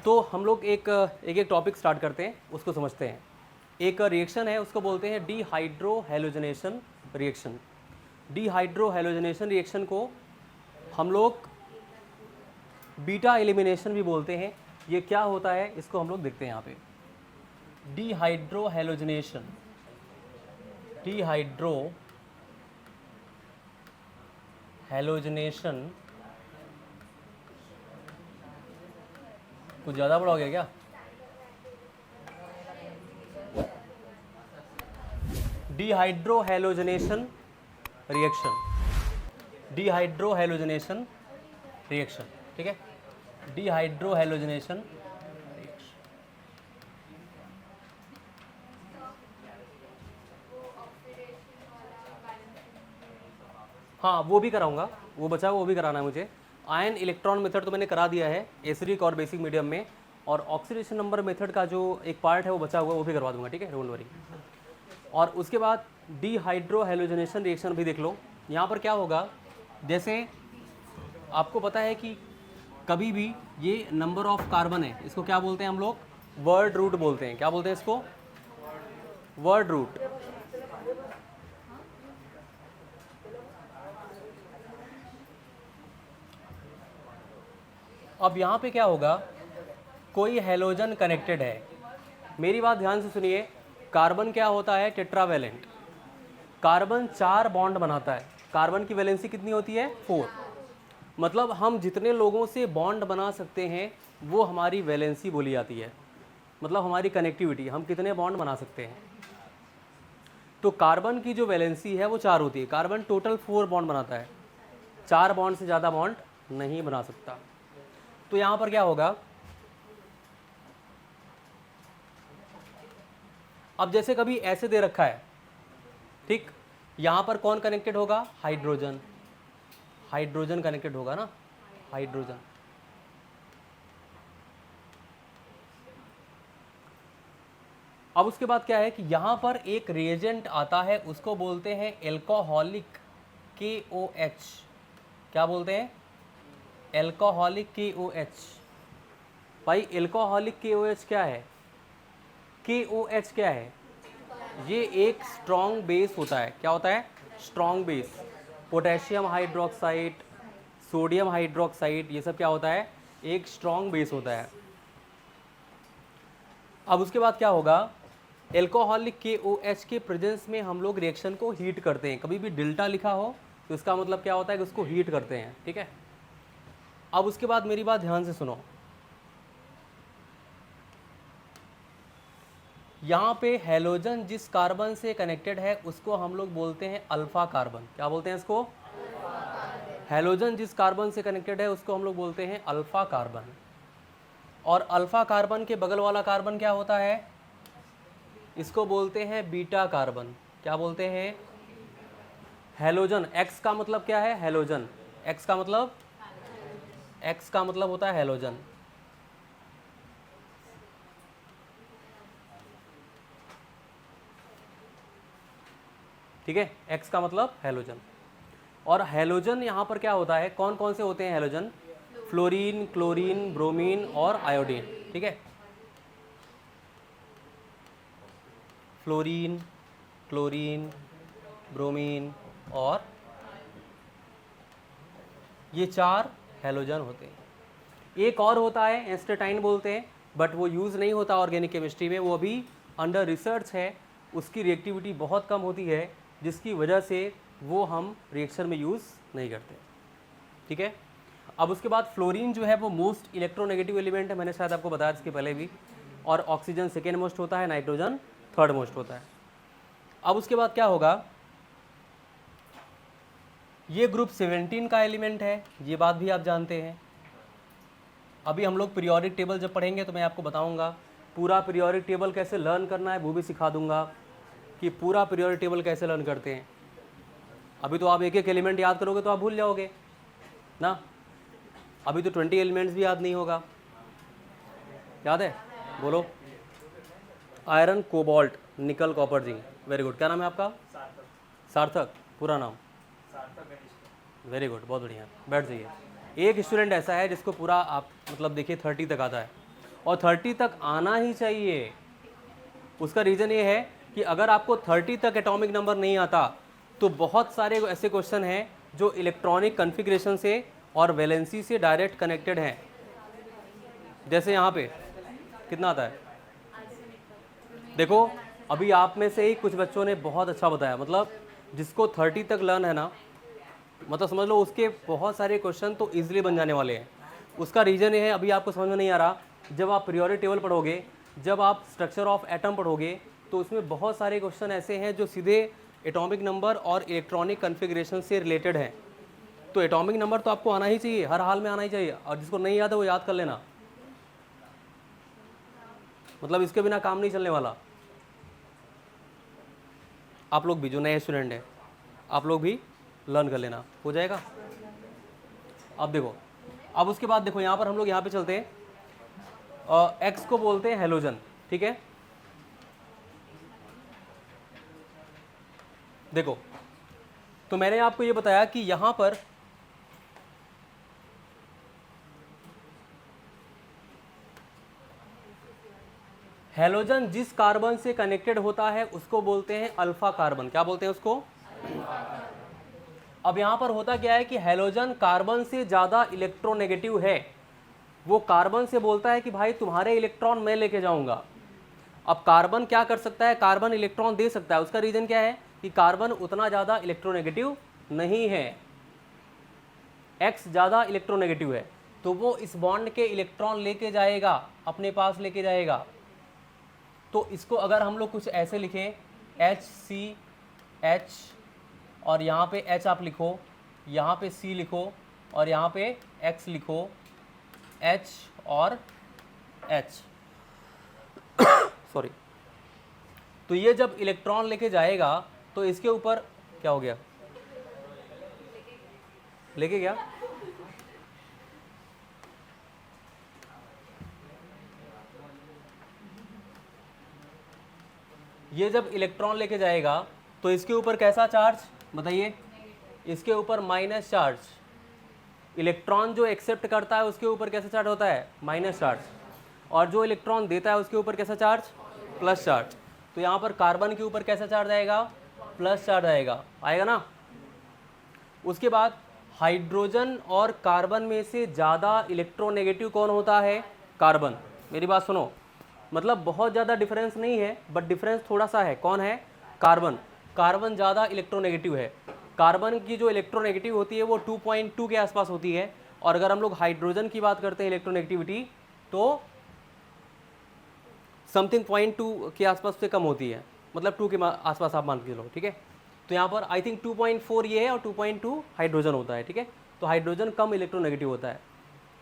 तो हम लोग एक एक टॉपिक स्टार्ट करते हैं, उसको समझते हैं। एक रिएक्शन है, उसको बोलते हैं डीहाइड्रोहेलोजनेशन रिएक्शन। डीहाइड्रोहेलोजनेशन रिएक्शन को हम लोग बीटा एलिमिनेशन भी बोलते हैं। ये क्या होता है इसको हम लोग देखते हैं यहाँ पे। डीहाइड्रोहेलोजनेशन, डीहाइड्रोहेलोजनेशन कुछ ज़्यादा बड़ा हो गया क्या? डीहाइड्रोहेलोजनेशन रिएक्शन, डीहाइड्रोहेलोजनेशन रिएक्शन, ठीक है। डीहाइड्रोहेलोजनेशन रिएक्शन, हाँ वो भी कराऊंगा, वो बचा वो भी कराना है मुझे। आयन इलेक्ट्रॉन मेथड तो मैंने करा दिया है एसिडिक और बेसिक मीडियम में, और ऑक्सीडेशन नंबर मेथड का जो एक पार्ट है वो बचा हुआ, वो भी करवा दूंगा, ठीक है, डोंट वरी। और उसके बाद डीहाइड्रोहेलोजनेशन रिएक्शन भी देख लो। यहाँ पर क्या होगा, जैसे आपको पता है कि कभी भी ये नंबर ऑफ कार्बन है, इसको क्या बोलते हैं हम लोग? वर्ड रूट बोलते हैं। क्या बोलते हैं इसको? Word root. अब यहाँ पे क्या होगा, कोई हैलोजन कनेक्टेड है, मेरी बात ध्यान से सुनिए। कार्बन क्या होता है? टेट्रावैलेंट। कार्बन 4 बॉन्ड बनाता है। कार्बन की वैलेंसी कितनी होती है? 4। मतलब हम जितने लोगों से बॉन्ड बना सकते हैं वो हमारी वैलेंसी बोली जाती है, मतलब हमारी कनेक्टिविटी, हम कितने बॉन्ड बना सकते हैं। तो कार्बन की जो वैलेंसी है वो 4 होती है। कार्बन टोटल 4 बॉन्ड बनाता है, 4 बॉन्ड से ज़्यादा बॉन्ड नहीं बना सकता। तो यहाँ पर क्या होगा, अब जैसे कभी ऐसे दे रखा है, ठीक, यहाँ पर कौन कनेक्टेड होगा? हाइड्रोजन। हाइड्रोजन कनेक्टेड होगा ना, हाइड्रोजन। अब उसके बाद क्या है कि यहाँ पर एक रिएजेंट आता है, उसको बोलते हैं एल्कोहलिक KOH। क्या बोलते हैं? Alcoholic KOH। भाई एल्कोहलिक KOH क्या है? KOH क्या है? ये एक स्ट्रॉन्ग बेस होता है। क्या होता है? Strong base. Potassium hydroxide, sodium hydroxide, ये सब क्या होता है? एक स्ट्रॉन्ग बेस होता है। अब उसके बाद क्या होगा, एल्कोहलिक KOH के प्रेजेंस में हम लोग रिएक्शन को हीट करते हैं। कभी भी डेल्टा लिखा हो तो इसका मतलब क्या होता है कि उसको हीट करते हैं, ठीक है। अब उसके बाद मेरी बात ध्यान से सुनो, यहाँ पे हैलोजन जिस कार्बन से कनेक्टेड है उसको हम लोग बोलते हैं अल्फा कार्बन। क्या बोलते हैं इसको? हैलोजन जिस कार्बन से कनेक्टेड है उसको हम लोग बोलते हैं अल्फा कार्बन। और अल्फा कार्बन के बगल वाला कार्बन क्या होता है? इसको बोलते हैं बीटा कार्बन। क्या बोलते हैं? हैलोजन। एक्स का मतलब क्या है? हैलोजन। एक्स का मतलब होता है हैलोजन। ठीक है, एक्स का मतलब हैलोजन। और हैलोजन यहाँ पर क्या होता है, कौन कौन से होते हैं हैलोजन? फ्लोरीन, क्लोरीन, ब्रोमीन और आयोडीन, ठीक है। फ्लोरीन, क्लोरीन, ब्रोमीन और ये 4 हैलोजन होते हैं। एक और होता है एस्टेटाइन बोलते हैं, बट वो यूज़ नहीं होता ऑर्गेनिक केमिस्ट्री में, वो अभी अंडर रिसर्च है। उसकी रिएक्टिविटी बहुत कम होती है, जिसकी वजह से वो हम रिएक्शन में यूज़ नहीं करते, ठीक है। अब उसके बाद फ्लोरीन जो है वो मोस्ट इलेक्ट्रोनेगेटिव एलिमेंट है, मैंने शायद आपको बताया इसके पहले भी। और ऑक्सीजन सेकेंड मोस्ट होता है, नाइट्रोजन थर्ड मोस्ट होता है। अब उसके बाद क्या होगा, ये ग्रुप 17 का एलिमेंट है, ये बात भी आप जानते हैं। अभी हम लोग पीरियोडिक टेबल जब पढ़ेंगे तो मैं आपको बताऊंगा, पूरा पीरियोडिक टेबल कैसे लर्न करना है वो भी सिखा दूंगा, कि पूरा पीरियोडिक टेबल कैसे लर्न करते हैं। अभी तो आप एक एक एलिमेंट याद करोगे तो आप भूल जाओगे ना, अभी तो 20 एलिमेंट्स भी याद नहीं होगा। याद है? बोलो। आयरन, कोबाल्ट, निकल, कॉपर, जिंक। Very good. क्या नाम है आपका? सार्थक। पूरा नाम? वेरी गुड, बहुत बढ़िया। बैठ जाइए। एक स्टूडेंट ऐसा है जिसको पूरा आप मतलब देखिए 30 तक आता है, और 30 तक आना ही चाहिए। उसका रीज़न ये है कि अगर आपको 30 तक एटॉमिक नंबर नहीं आता तो बहुत सारे ऐसे क्वेश्चन हैं जो इलेक्ट्रॉनिक कन्फिग्रेशन से और वैलेंसी से डायरेक्ट कनेक्टेड हैं। जैसे यहाँ पे कितना आता है, देखो अभी आप में से ही कुछ बच्चों ने बहुत अच्छा बताया, मतलब जिसको 30 तक लर्न है ना, मतलब समझ लो उसके बहुत सारे क्वेश्चन तो ईजिली बन जाने वाले हैं। उसका रीज़न ये है, अभी आपको समझ में नहीं आ रहा, जब आप पीरियोडिक टेबल पढ़ोगे, जब आप स्ट्रक्चर ऑफ एटम पढ़ोगे, तो उसमें बहुत सारे क्वेश्चन ऐसे हैं जो सीधे एटॉमिक नंबर और इलेक्ट्रॉनिक कन्फिग्रेशन से रिलेटेड हैं। तो एटॉमिक नंबर तो आपको आना ही चाहिए, हर हाल में आना ही चाहिए, और जिसको नहीं याद है वो याद कर लेना, मतलब इसके बिना काम नहीं चलने वाला। आप लोग भी जो नए स्टूडेंट हैं, आप लोग भी लर्न कर लेना, हो जाएगा। अब देखो, अब उसके बाद देखो यहाँ पर हम लोग यहाँ पे चलते हैं, एक्स को बोलते हैं हेलोजन, ठीक है। देखो तो मैंने आपको ये बताया कि यहाँ पर हेलोजन जिस कार्बन से कनेक्टेड होता है उसको बोलते हैं अल्फा कार्बन। क्या बोलते हैं उसको? अब यहाँ पर होता क्या है कि हेलोजन कार्बन से ज़्यादा इलेक्ट्रोनेगेटिव है। वो कार्बन से बोलता है कि भाई तुम्हारे इलेक्ट्रॉन मैं लेके जाऊंगा। अब कार्बन क्या कर सकता है? कार्बन इलेक्ट्रॉन दे सकता है। उसका रीज़न क्या है कि कार्बन उतना ज़्यादा इलेक्ट्रोनेगेटिव नहीं है, एक्स ज़्यादा इलेक्ट्रोनेगेटिव है, तो वो इस बॉन्ड के इलेक्ट्रॉन लेके जाएगा, अपने पास लेके जाएगा। तो इसको अगर हम लोग कुछ ऐसे लिखें, HCH, और यहाँ पे H आप लिखो, यहाँ पे C लिखो, और यहाँ पे X लिखो, H और H सॉरी। तो ये जब इलेक्ट्रॉन लेके जाएगा तो इसके ऊपर क्या हो गया? लेके गया। ये जब इलेक्ट्रॉन लेके जाएगा तो इसके ऊपर कैसा चार्ज बताइए? इसके ऊपर माइनस चार्ज। इलेक्ट्रॉन जो एक्सेप्ट करता है उसके ऊपर कैसा चार्ज होता है? Minus charge. और जो इलेक्ट्रॉन देता है उसके ऊपर कैसा चार्ज? Plus charge. तो यहाँ पर कार्बन के ऊपर कैसा चार्ज आएगा? प्लस चार्ज आएगा, आएगा ना। उसके बाद हाइड्रोजन और कार्बन में से ज़्यादा इलेक्ट्रोनेगेटिव कौन होता है? कार्बन। मेरी बात सुनो, मतलब बहुत ज़्यादा डिफरेंस नहीं है, बट डिफरेंस थोड़ा सा है। कौन है? कार्बन। कार्बन ज़्यादा इलेक्ट्रोनेगेटिव है। कार्बन की जो इलेक्ट्रोनेगेटिव होती है वो 2.2 के आसपास होती है, और अगर हम लोग हाइड्रोजन की बात करते हैं इलेक्ट्रोनेगेटिविटी तो समथिंग 0.2 के आसपास से कम होती है, मतलब 2 के आसपास आप मान के चलो, ठीक है। तो यहाँ पर आई थिंक 2.4 ये है और 2.2 हाइड्रोजन होता है, ठीक है। तो हाइड्रोजन कम इलेक्ट्रोनेगेटिव होता है।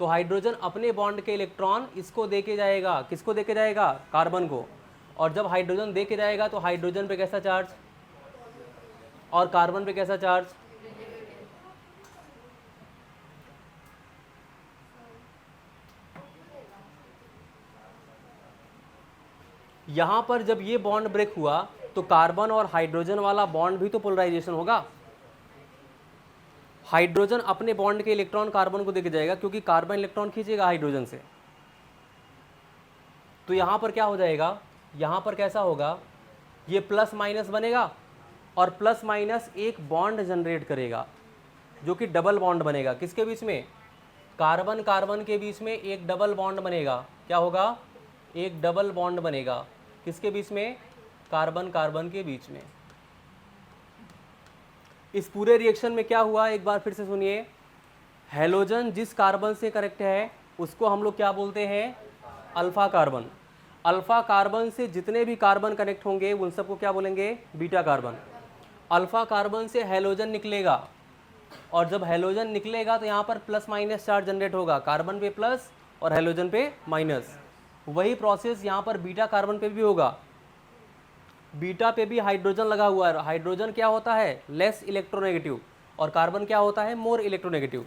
तो हाइड्रोजन अपने बॉन्ड के इलेक्ट्रॉन इसको देके जाएगा। किसको देके जाएगा? कार्बन को। और जब हाइड्रोजन देके जाएगा तो हाइड्रोजन पे कैसा चार्ज और कार्बन पे कैसा चार्ज? यहाँ पर जब ये बॉन्ड ब्रेक हुआ तो कार्बन और हाइड्रोजन वाला बॉन्ड भी तो पोलराइजेशन होगा। हाइड्रोजन अपने बॉन्ड के इलेक्ट्रॉन कार्बन को देके जाएगा, क्योंकि कार्बन इलेक्ट्रॉन खींचेगा हाइड्रोजन से। तो यहाँ पर क्या हो जाएगा? यहाँ पर कैसा होगा? ये प्लस माइनस बनेगा, और प्लस माइनस एक बॉन्ड जनरेट करेगा जो कि डबल बॉन्ड बनेगा। किसके बीच में? कार्बन कार्बन के बीच में एक डबल बॉन्ड बनेगा। क्या होगा? एक डबल बॉन्ड बनेगा। किसके बीच में? कार्बन कार्बन के बीच में। इस पूरे रिएक्शन में क्या हुआ एक बार फिर से सुनिए। हेलोजन जिस कार्बन से कनेक्ट है उसको हम लोग क्या बोलते हैं? Alpha carbon. अल्फा कार्बन से जितने भी कार्बन कनेक्ट होंगे उन सबको क्या बोलेंगे? Beta carbon. अल्फा कार्बन से हेलोजन निकलेगा, और जब हेलोजन निकलेगा तो यहाँ पर प्लस माइनस चार्ज जनरेट होगा, कार्बन पे प्लस और हेलोजन पे माइनस। वही प्रोसेस यहाँ पर बीटा कार्बन पे भी होगा। बीटा पे भी हाइड्रोजन लगा हुआ है। हाइड्रोजन क्या होता है? लेस इलेक्ट्रोनेगेटिव, और कार्बन क्या होता है? More electronegative.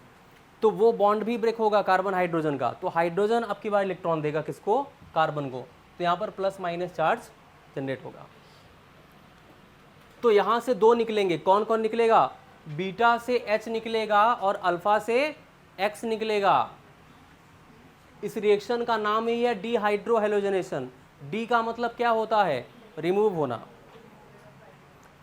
तो वो बॉन्ड भी ब्रेक होगा कार्बन हाइड्रोजन का। तो हाइड्रोजन अब की बार इलेक्ट्रॉन देगा किसको? कार्बन को। तो यहाँ पर प्लस माइनस चार्ज जनरेट होगा। तो यहाँ से दो निकलेंगे। कौन कौन निकलेगा? बीटा से H निकलेगा और अल्फा से X निकलेगा। इस रिएक्शन का नाम ही है डिहाइड्रोहेलोजनेशन। डी का मतलब क्या होता है? रिमूव होना।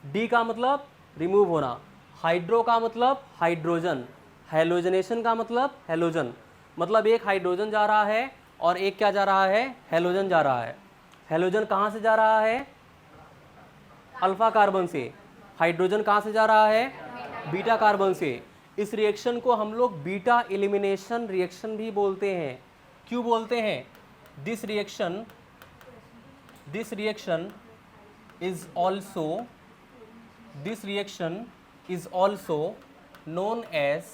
डी का मतलब रिमूव होना, हाइड्रो का मतलब हाइड्रोजन, हेलोजनेशन का मतलब हेलोजन, मतलब एक हाइड्रोजन जा रहा है और एक क्या जा रहा है? हेलोजन जा रहा है। हेलोजन कहाँ से जा रहा है? अल्फा कार्बन से। हाइड्रोजन कहाँ से जा रहा है? बीटा कार्बन से। इस रिएक्शन को हम लोग बीटा एलिमिनेशन रिएक्शन भी बोलते हैं। क्यों बोलते हैं? This reaction is also known as,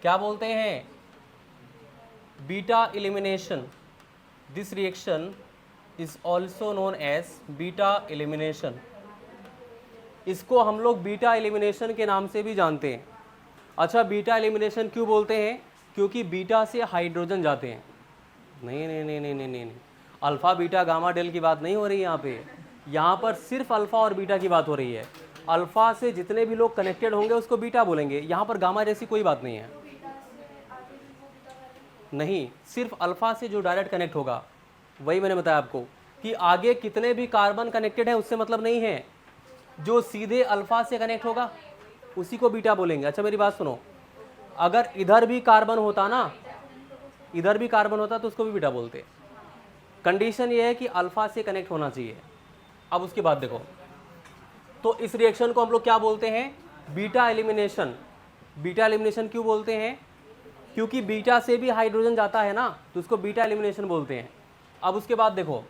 क्या बोलते हैं? Beta elimination. This reaction is also known as beta elimination. इसको हम लोग बीटा एलिमिनेशन के नाम से भी जानते हैं। अच्छा, बीटा एलिमिनेशन क्यों बोलते हैं? क्योंकि बीटा से हाइड्रोजन जाते हैं। नहीं नहीं नहीं नहीं नहीं नहीं, अल्फा बीटा गामा डेल की बात नहीं हो रही यहाँ पे। यहाँ पर सिर्फ अल्फा और बीटा की बात हो रही है। अल्फा से जितने भी लोग कनेक्टेड होंगे उसको बीटा बोलेंगे। यहाँ पर गामा जैसी कोई बात नहीं है। नहीं, सिर्फ अल्फा से जो डायरेक्ट कनेक्ट होगा, वही मैंने बताया आपको कि आगे कितने भी कार्बन कनेक्टेड है उससे मतलब नहीं है। जो सीधे अल्फा से कनेक्ट होगा उसी को बीटा बोलेंगे। अच्छा मेरी बात सुनो, अगर इधर भी कार्बन होता ना, इधर भी कार्बन होता तो उसको भी बीटा बोलते। कंडीशन ये है कि अल्फा से कनेक्ट होना चाहिए। अब उसके बाद देखो, तो इस रिएक्शन को हम लोग क्या बोलते हैं? Beta elimination. बीटा एलिमिनेशन क्यों बोलते हैं? क्योंकि बीटा से भी हाइड्रोजन जाता है ना, तो उसको बीटा एलिमिनेशन बोलते हैं। अब उसके बाद देखो,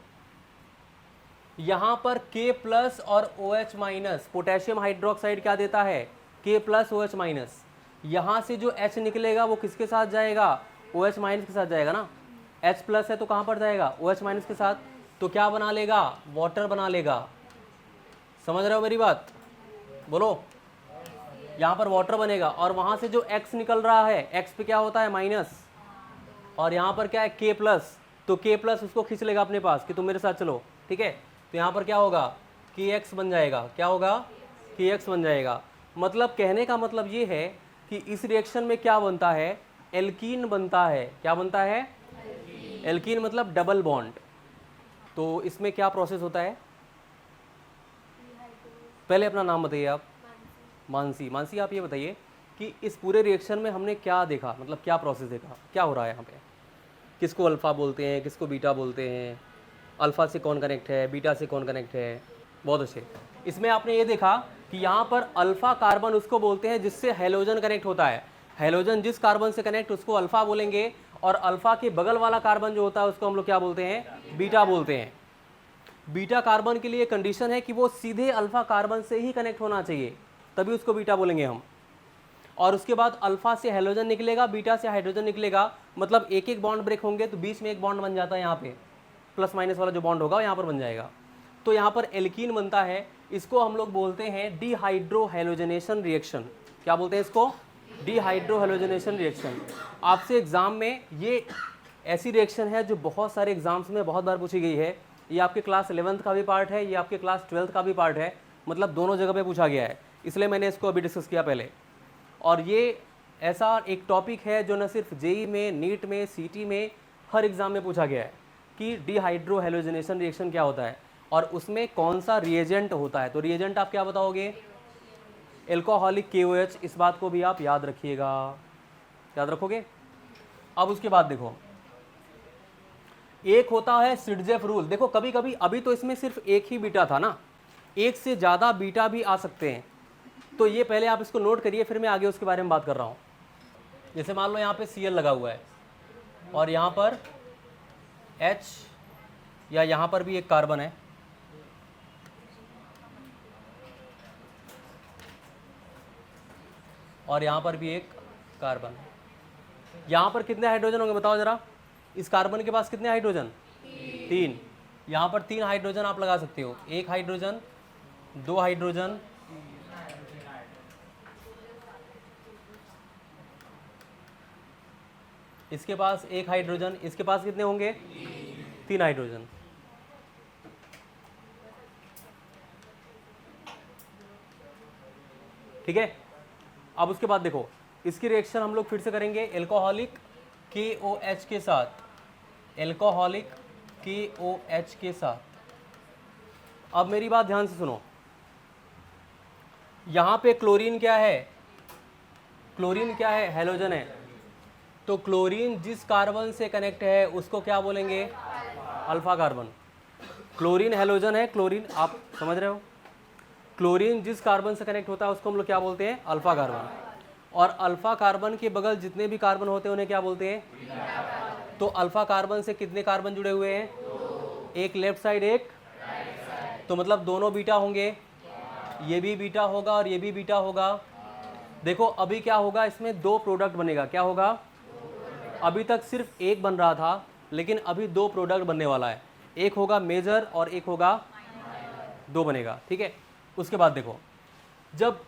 यहाँ पर K प्लस और OH माइनस, पोटेशियम हाइड्रोक्साइड क्या देता है? K plus OH minus. यहाँ से जो H निकलेगा वो किसके साथ जाएगा? OH माइनस के साथ जाएगा ना। H प्लस है तो कहाँ पर जाएगा? OH माइनस के साथ। तो क्या बना लेगा? वाटर बना लेगा। समझ रहे हो मेरी बात? बोलो। यहाँ पर वाटर बनेगा और वहाँ से जो X निकल रहा है, X पे क्या होता है? माइनस, और यहाँ पर क्या है? K plus. तो K प्लस उसको खींच लेगा अपने पास कि तुम मेरे साथ चलो, ठीक है। तो यहाँ पर क्या होगा? KX बन जाएगा। क्या होगा? KX बन जाएगा। मतलब कहने का मतलब ये है कि इस रिएक्शन में क्या बनता है? एल्कीन बनता है। क्या बनता है? एल्कीन मतलब डबल बॉन्ड। तो इसमें क्या प्रोसेस होता है? पहले अपना नाम बताइए आप। मानसी। मानसी आप ये बताइए कि इस पूरे रिएक्शन में हमने क्या देखा, मतलब क्या प्रोसेस देखा, क्या हो रहा है यहाँ पे? किसको अल्फ़ा बोलते हैं, किसको बीटा बोलते हैं, अल्फ़ा से कौन कनेक्ट है, बीटा से कौन कनेक्ट है? बहुत अच्छे। इसमें आपने ये देखा कि यहाँ पर अल्फ़ा कार्बन उसको बोलते हैं जिससे हेलोजन कनेक्ट होता है। हेलोजन जिस कार्बन से कनेक्ट उसको अल्फ़ा बोलेंगे, और अल्फ़ा के बगल वाला कार्बन जो होता है उसको हम लोग क्या बोलते हैं? बीटा बोलते हैं। बीटा कार्बन के लिए कंडीशन है कि वो सीधे अल्फ़ा कार्बन से ही कनेक्ट होना चाहिए, तभी उसको बीटा बोलेंगे हम। और उसके बाद अल्फ़ा से हेलोजन निकलेगा, बीटा से हाइड्रोजन निकलेगा, मतलब एक एक बॉन्ड ब्रेक होंगे तो बीच में एक बॉन्ड बन जाता है। यहाँ पे प्लस माइनस वाला जो बॉन्ड होगा यहाँ पर बन जाएगा। तो यहाँ पर एल्कीन बनता है। इसको हम लोग बोलते हैं डिहाइड्रोहेलोजनेशन रिएक्शन। क्या बोलते हैं इसको? Dehydrohalogenation reaction. आपसे एग्जाम में ये ऐसी रिएक्शन है जो बहुत सारे एग्जाम्स में बहुत बार पूछी गई है। ये आपके क्लास 11th का भी पार्ट है, ये आपके क्लास 12th का भी पार्ट है, मतलब दोनों जगह पे पूछा गया है, इसलिए मैंने इसको अभी डिस्कस किया पहले। और ये ऐसा एक टॉपिक है जो न सिर्फ जेई में, नीट में, सीटी में, हर एग्ज़ाम में पूछा गया है कि डिहाइड्रोहेलोजनेशन रिएक्शन क्या होता है और उसमें कौन सा रिएजेंट होता है। तो रिएजेंट आप क्या बताओगे? Alcoholic KOH। इस बात को भी आप याद रखिएगा, याद रखोगे। अब उसके बाद देखो, एक होता है सिडजेफ रूल। देखो कभी कभी, अभी तो इसमें सिर्फ एक ही बीटा था ना, एक से ज़्यादा बीटा भी आ सकते हैं। तो ये पहले आप इसको नोट करिए, फिर मैं आगे उसके बारे में बात कर रहा हूँ। जैसे मान लो यहाँ पे Cl लगा हुआ है और यहाँ पर H, या यहाँ पर भी एक कार्बन है, और यहाँ पर भी एक कार्बन है। यहाँ पर कितने हाइड्रोजन होंगे बताओ ज़रा? इस कार्बन के पास कितने हाइड्रोजन? 3। यहाँ पर 3 हाइड्रोजन आप लगा सकते हो। 1 हाइड्रोजन, 2 हाइड्रोजन, इसके पास 1 हाइड्रोजन, इसके पास कितने होंगे? 3 हाइड्रोजन। ठीक है। अब उसके बाद देखो, इसकी रिएक्शन हम लोग फिर से करेंगे। एल्कोहलिक KOH के साथ, एल्कोहलिक KOH के साथ। अब मेरी बात ध्यान से सुनो, यहाँ पे क्लोरीन क्या है, क्लोरीन क्या है, हैलोजन है। तो क्लोरीन जिस कार्बन से कनेक्ट है उसको क्या बोलेंगे, अल्फा कार्बन। क्लोरीन हैलोजन है, क्लोरीन आप समझ रहे हो, क्लोरीन जिस कार्बन से कनेक्ट होता है उसको हम लोग क्या बोलते हैं, अल्फा कार्बन। और अल्फा कार्बन के बगल जितने भी कार्बन होते हैं उन्हें क्या बोलते हैं। तो अल्फा कार्बन से कितने कार्बन जुड़े हुए हैं, एक लेफ्ट साइड एक, तो मतलब दोनों बीटा होंगे, ये भी बीटा होगा और ये भी बीटा होगा। देखो अभी क्या होगा, इसमें दो प्रोडक्ट बनेगा, क्या होगा, अभी तक सिर्फ एक बन रहा था लेकिन अभी दो प्रोडक्ट बनने वाला है, एक होगा मेजर और एक होगा दो बनेगा, ठीक है। उसके बाद देखो, जब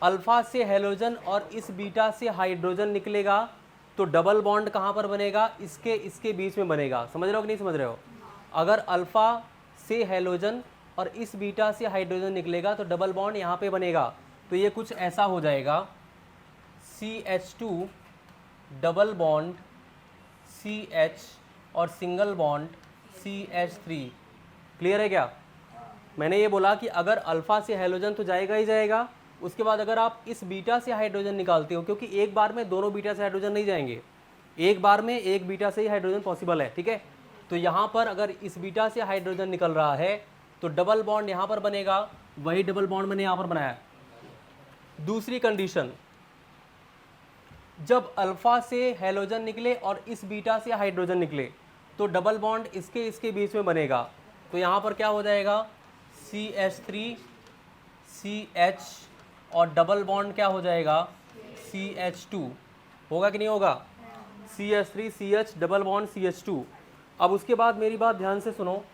अल्फा से हैलोजन और इस बीटा से हाइड्रोजन निकलेगा तो डबल बॉन्ड कहाँ पर बनेगा, इसके बीच में बनेगा। समझ रहे हो कि नहीं समझ रहे हो। अगर अल्फा से हैलोजन और इस बीटा से हाइड्रोजन निकलेगा तो डबल बॉन्ड यहाँ पे बनेगा। तो ये कुछ ऐसा हो जाएगा, CH2 डबल बॉन्ड CH और सिंगल बॉन्ड CH3। क्लियर है क्या। मैंने ये बोला कि अगर अल्फा से हैलोजन तो जाएगा ही जाएगा, उसके बाद अगर आप इस बीटा से हाइड्रोजन निकालते हो, क्योंकि एक बार में दोनों बीटा से हाइड्रोजन नहीं जाएंगे, एक बार में एक बीटा से ही हाइड्रोजन पॉसिबल है, ठीक है। तो यहाँ पर अगर इस बीटा से हाइड्रोजन निकल रहा है तो डबल बॉन्ड यहाँ पर बनेगा, वही डबल बॉन्ड मैंने यहाँ पर बनाया। दूसरी कंडीशन, जब अल्फा से हैलोजन निकले और इस बीटा से हाइड्रोजन निकले तो डबल बॉन्ड इसके बीच में बनेगा। तो यहाँ पर क्या हो जाएगा, CH3 CH और डबल बॉन्ड क्या हो जाएगा, CH2। होगा कि नहीं होगा, CH3 CH double bond CH2। अब उसके बाद मेरी बात ध्यान से सुनो,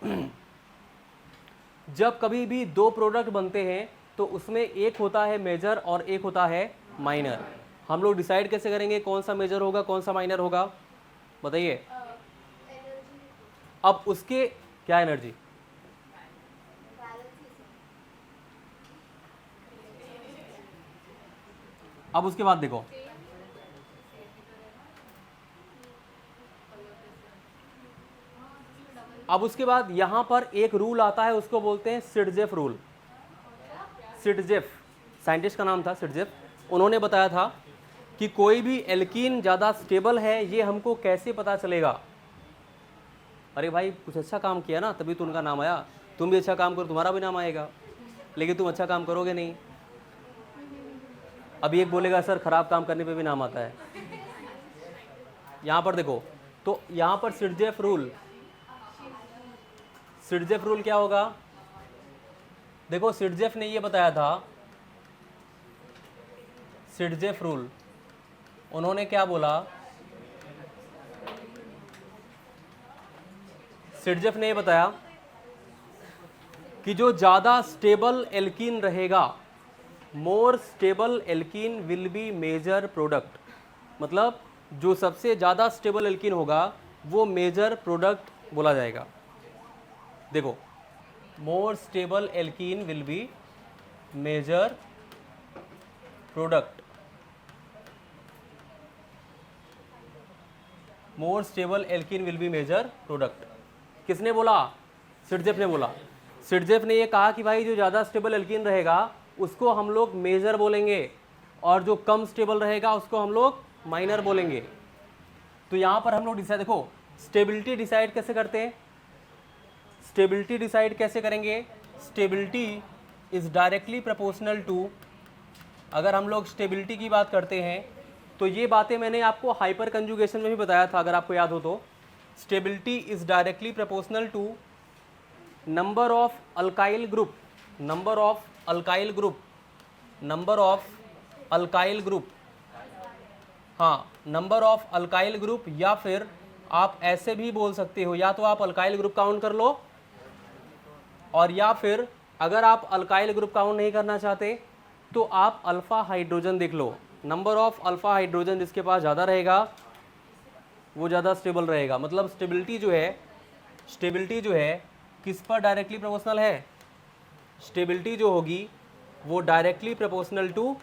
जब कभी भी दो प्रोडक्ट बनते हैं तो उसमें एक होता है मेजर और एक होता है माइनर। हम लोग डिसाइड कैसे करेंगे कौन सा मेजर होगा कौन सा माइनर होगा, बताइए। अब उसके क्या एनर्जी, अब उसके बाद देखो, अब उसके बाद यहां पर एक रूल आता है, उसको बोलते हैं सिटजेफ रूल। सिटजेफ साइंटिस्ट का नाम था, सिटजेफ। उन्होंने बताया था कि कोई भी एल्कीन ज़्यादा स्टेबल है ये हमको कैसे पता चलेगा। अरे भाई कुछ अच्छा काम किया ना तभी तो उनका नाम आया, तुम भी अच्छा काम करो तुम्हारा भी नाम आएगा, लेकिन तुम अच्छा काम करोगे नहीं। अभी एक बोलेगा सर खराब काम करने पे भी नाम आता है। यहाँ पर देखो, तो यहाँ पर सिटजेफ रूल, सिटजेफ रूल क्या होगा, देखो सिटजेफ ने ये बताया था, सिटजेफ रूल उन्होंने क्या बोला, सिटजेफ ने ये बताया कि जो ज़्यादा स्टेबल एल्कीन रहेगा, more stable alkene will be major product. मतलब जो सबसे ज़्यादा स्टेबल एल्कीन होगा वो मेजर प्रोडक्ट बोला जाएगा। देखो, more stable alkene will be major product, more stable alkene will be major product. किसने बोला, सिटजेफ ने बोला। सिटजेफ ने ये कहा कि भाई जो ज़्यादा स्टेबल एल्कीन रहेगा उसको हम लोग मेजर बोलेंगे और जो कम स्टेबल रहेगा उसको हम लोग माइनर बोलेंगे। तो यहाँ पर हम लोग डिसाइड, देखो स्टेबिलिटी डिसाइड कैसे करते हैं, स्टेबिलिटी डिसाइड कैसे करेंगे, stability is directly proportional to, अगर हम लोग स्टेबिलिटी की बात करते हैं तो ये बातें मैंने आपको हाइपर कंजुगेशन में भी बताया था अगर आपको याद हो तो। Stability is directly proportional to number of alkyl group, number of alkyl group, number of alkyl group, हाँ नंबर ऑफ अल्काइल ग्रुप। या फिर आप ऐसे भी बोल सकते हो, या तो आप अल्काइल ग्रुप काउंट कर लो, और या फिर अगर आप अल्काइल ग्रुप काउंट नहीं करना चाहते तो आप अल्फ़ा हाइड्रोजन देख लो। नंबर ऑफ अल्फ़ा हाइड्रोजन जिसके पास ज़्यादा रहेगा वो ज़्यादा स्टेबल रहेगा। मतलब स्टेबिलिटी जो है, स्टेबिलिटी जो है किस पर डायरेक्टली प्रोपोर्शनल है, स्टेबिलिटी जो होगी वो डायरेक्टली प्रोपोर्शनल टू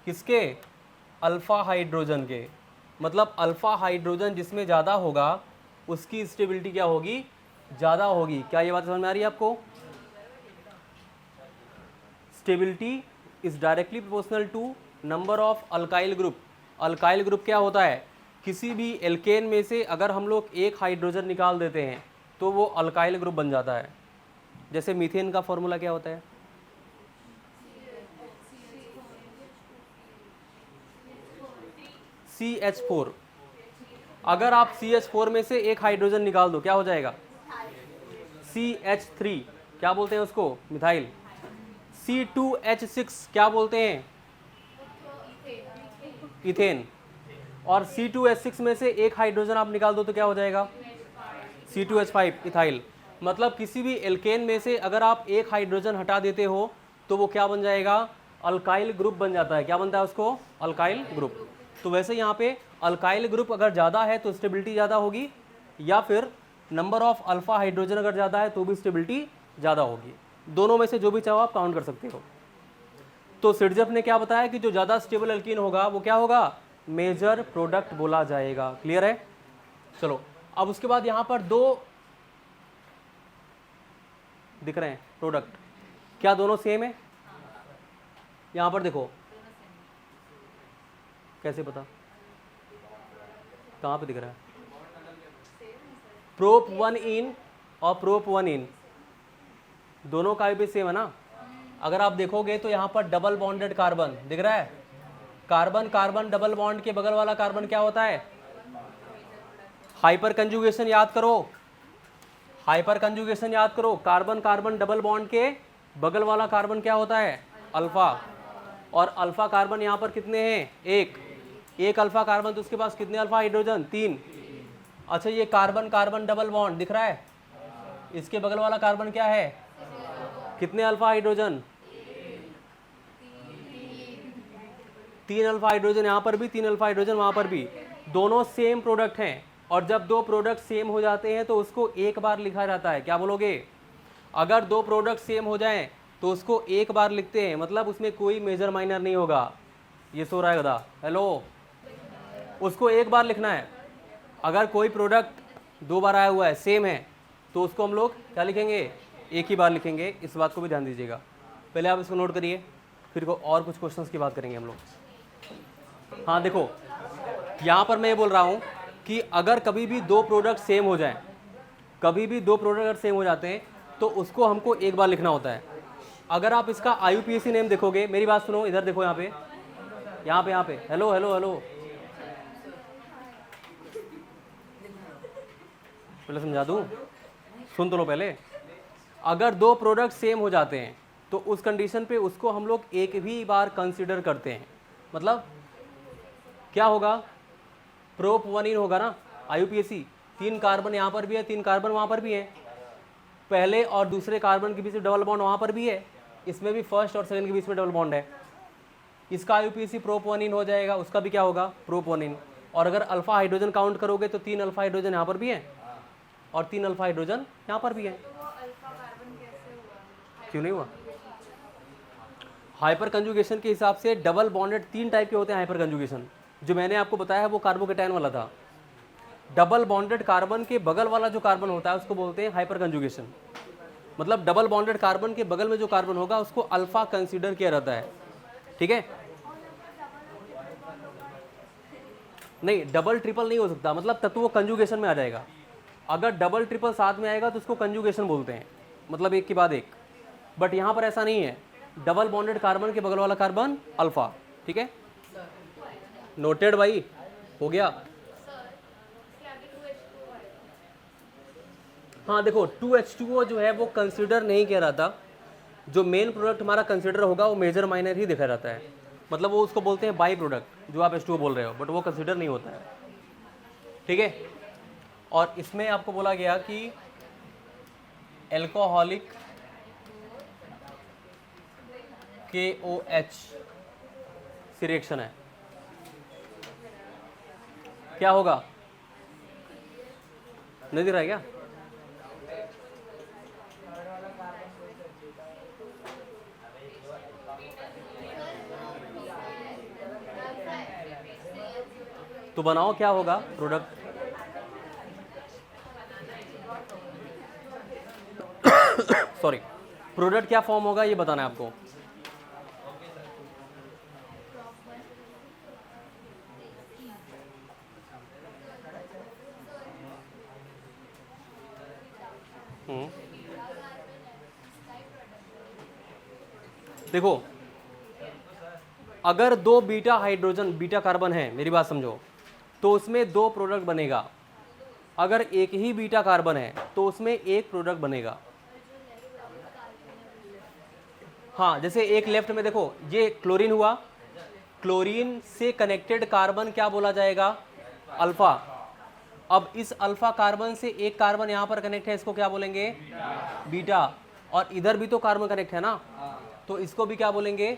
किसके? अल्फ़ा हाइड्रोजन के। मतलब अल्फ़ा हाइड्रोजन जिसमें ज़्यादा होगा उसकी स्टेबिलिटी क्या होगी? ज़्यादा होगी। क्या ये बात समझ में आ रही है आपको? Stability is directly proportional to number of alkyl group. Alkyl group क्या होता है? किसी भी एल्केन में से अगर हम लोग एक हाइड्रोजन निकाल देते हैं तो वो अल्काइल ग्रुप बन जाता है। जैसे मीथेन का फॉर्मूला क्या होता है? CH4। अगर आप CH4 में से एक हाइड्रोजन निकाल दो क्या हो जाएगा? CH3। क्या बोलते हैं उसको? मिथाइल। C2H6 क्या बोलते हैं? इथेन। और C2H6 में से एक हाइड्रोजन आप निकाल दो तो क्या हो जाएगा? C2H5 ethyl. मतलब किसी भी एल्केन में से अगर आप एक हाइड्रोजन हटा देते हो तो वो क्या बन जाएगा? अल्काइल ग्रुप बन जाता है। क्या बनता है उसको? Alkyl group. तो वैसे यहाँ पे अल्काइल ग्रुप अगर ज़्यादा है तो स्टेबिलिटी ज़्यादा होगी, या फिर नंबर ऑफ अल्फा हाइड्रोजन अगर ज़्यादा है तो भी स्टेबिलिटी ज़्यादा होगी। दोनों में से जो भी चाहो आप काउंट कर सकते हो। तो सिरजफ ने क्या बताया कि जो ज़्यादा स्टेबल एल्कीन होगा वो क्या होगा? मेजर प्रोडक्ट बोला जाएगा। क्लियर है? चलो अब उसके बाद यहाँ पर दो दिख रहे हैं प्रोडक्ट। क्या दोनों सेम है? यहाँ पर देखो, कैसे पता? कहाँ पे दिख रहा है? प्रोप 1 इन और प्रोप 1 इन दोनों का भी सेम है ना। अगर आप देखोगे तो यहाँ पर डबल बॉन्डेड कार्बन दिख रहा है। कार्बन कार्बन डबल बॉन्ड के बगल वाला कार्बन क्या होता है? हाइपर कंजुगेशन याद करो, हाइपर कंजुगेशन याद करो। कार्बन कार्बन डबल बॉन्ड के बगल वाला कार्बन क्या होता है? अल्फा। और अल्फा कार्बन यहाँ पर कितने हैं? एक अल्फा कार्बन, तो उसके पास कितने अल्फा हाइड्रोजन? 3। अच्छा ये कार्बन कार्बन डबल बॉन्ड दिख रहा है, इसके बगल वाला कार्बन क्या है? कितने अल्फा हाइड्रोजन? 3 अल्फा हाइड्रोजन यहाँ पर भी, 3 अल्फा हाइड्रोजन वहाँ पर भी। दोनों सेम प्रोडक्ट हैं, और जब दो प्रोडक्ट सेम हो जाते हैं तो उसको एक बार लिखा जाता है। क्या बोलोगे? अगर दो प्रोडक्ट सेम हो जाएं तो उसको एक बार लिखते हैं, मतलब उसमें कोई मेजर माइनर नहीं होगा। ये सो रहा है गधा, हेलो। उसको एक बार लिखना है। अगर कोई प्रोडक्ट 2 बार आया हुआ है, सेम है, तो उसको हम लोग क्या लिखेंगे? एक ही बार लिखेंगे। इस बात को भी ध्यान दीजिएगा। पहले आप इसको नोट करिए, फिर को और कुछ क्वेश्चंस की बात करेंगे हम लोग। हाँ देखो, यहाँ पर मैं ये बोल रहा हूँ कि अगर कभी भी दो प्रोडक्ट सेम हो जाएं, कभी भी दो प्रोडक्ट अगर सेम हो जाते हैं तो उसको हमको एक बार लिखना होता है। अगर आप इसका IUPAC नेम देखोगे, मेरी बात सुनो, इधर देखो, यहाँ पे हेलो हेलो हेलो, पहले समझा दूँ, सुन तो लो पहले। अगर दो प्रोडक्ट सेम हो जाते हैं तो उस कंडीशन पे उसको हम लोग एक भी बार कंसिडर करते हैं। मतलब क्या होगा? प्रोप 1 इन होगा ना, IUPAC। 3 कार्बन यहाँ पर भी है, 3 कार्बन वहाँ पर भी है, पहले और दूसरे कार्बन के बीच में डबल बॉन्ड वहाँ पर भी है, इसमें भी फर्स्ट और सेकंड के बीच में डबल बॉन्ड है। इसका IUPAC प्रोप 1 इन हो जाएगा, उसका भी क्या होगा? प्रोप 1 इन। और अगर अल्फा हाइड्रोजन काउंट करोगे तो 3 अल्फा हाइड्रोजन यहाँ पर भी है और 3 अल्फा हाइड्रोजन यहाँ पर भी है। क्यों नहीं हुआ? हाइपर कंजुगेशन के हिसाब से डबल बॉन्डेड 3 टाइप के होते हैं। हाइपर कंजुगेशन जो मैंने आपको बताया वो कार्बोकेटायन वाला था। डबल बॉन्डेड कार्बन के बगल वाला जो कार्बन होता है उसको बोलते हैं हाइपर कंजुगेशन। मतलब डबल बॉन्डेड कार्बन के बगल में जो कार्बन होगा उसको अल्फा कंसीडर किया जाता है। ठीक है? नहीं, डबल ट्रिपल नहीं हो सकता, मतलब तब तो वो कंजुगेशन में आ जाएगा। अगर डबल ट्रिपल साथ में आएगा तो उसको कंजुगेशन बोलते हैं, मतलब एक के बाद एक। बट यहाँ पर ऐसा नहीं है, डबल बॉन्डेड कार्बन के बगल वाला कार्बन अल्फा। ठीक है, नोटेड भाई, हो गया। हाँ देखो, 2H2O जो है वो कंसिडर नहीं किया जाता। जो मेन प्रोडक्ट हमारा कंसिडर होगा वो मेजर माइनर ही देखा जाता है। मतलब वो उसको बोलते हैं बाई प्रोडक्ट, जो आप H2O बोल रहे हो, बट वो कंसिडर नहीं होता है। ठीक है, और इसमें आपको बोला गया कि एल्कोहलिक KOH रिएक्शन है, क्या होगा? नहीं दिख रहा है क्या? तो बनाओ क्या होगा प्रोडक्ट, सॉरी, प्रोडक्ट क्या फॉर्म होगा ये बताना है आपको। देखो अगर दो बीटा हाइड्रोजन बीटा कार्बन है, मेरी बात समझो, तो उसमें दो प्रोडक्ट बनेगा। अगर एक ही बीटा कार्बन है तो उसमें एक प्रोडक्ट बनेगा। हाँ, जैसे एक लेफ्ट में देखो ये क्लोरीन हुआ, क्लोरीन से कनेक्टेड कार्बन क्या बोला जाएगा, अल्फा। अब इस अल्फा कार्बन से एक कार्बन यहाँ पर कनेक्ट है, इसको क्या बोलेंगे, बीटा। और इधर भी तो कार्बन कनेक्ट है ना, तो इसको भी क्या बोलेंगे।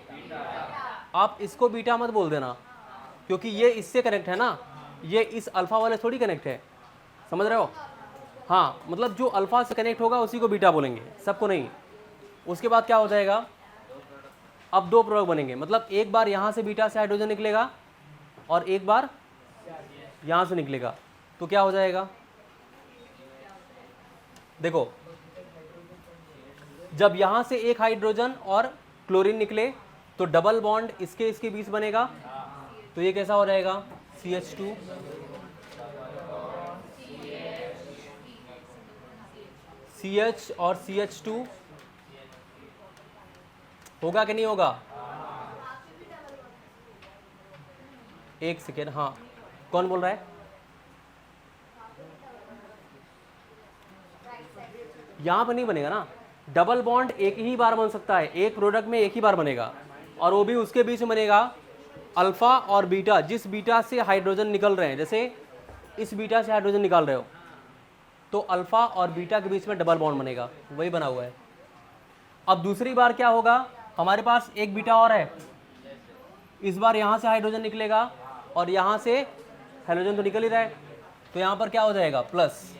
आप इसको बीटा मत बोल देना, क्योंकि ये इससे कनेक्ट है ना, ये इस अल्फा वाले थोड़ी कनेक्ट है, समझ रहे हो। हाँ, मतलब जो अल्फा से कनेक्ट होगा उसी को बीटा बोलेंगे, सबको नहीं। उसके बाद क्या हो जाएगा, अब दो प्रोडक्ट बनेंगे, मतलब एक बार यहाँ से बीटा से हाइड्रोजन निकलेगा और एक बार यहाँ से निकलेगा, तो क्या हो जाएगा। देखो जब यहाँ से एक हाइड्रोजन और क्लोरीन निकले तो डबल बॉन्ड इसके बीच बनेगा, तो ये कैसा हो जाएगा, CH2। CH और CH2 होगा कि नहीं होगा। एक सेकेंड, हाँ कौन बोल रहा है, यहां पर नहीं बनेगा ना, डबल बॉन्ड एक ही बार बन सकता है, एक प्रोडक्ट में एक ही बार बनेगा, और वो भी उसके बीच में बनेगा अल्फा और बीटा। जिस बीटा से हाइड्रोजन निकल रहे हैं, जैसे इस बीटा से हाइड्रोजन निकाल रहे हो, तो अल्फा और बीटा के बीच में डबल बॉन्ड बनेगा, वही बना हुआ है। अब दूसरी बार क्या होगा, हमारे पास एक बीटा और है, इस बार यहाँ से हाइड्रोजन निकलेगा और यहाँ से हाइड्रोजन तो निकल ही रहा है, तो यहाँ पर क्या हो जाएगा, प्लस।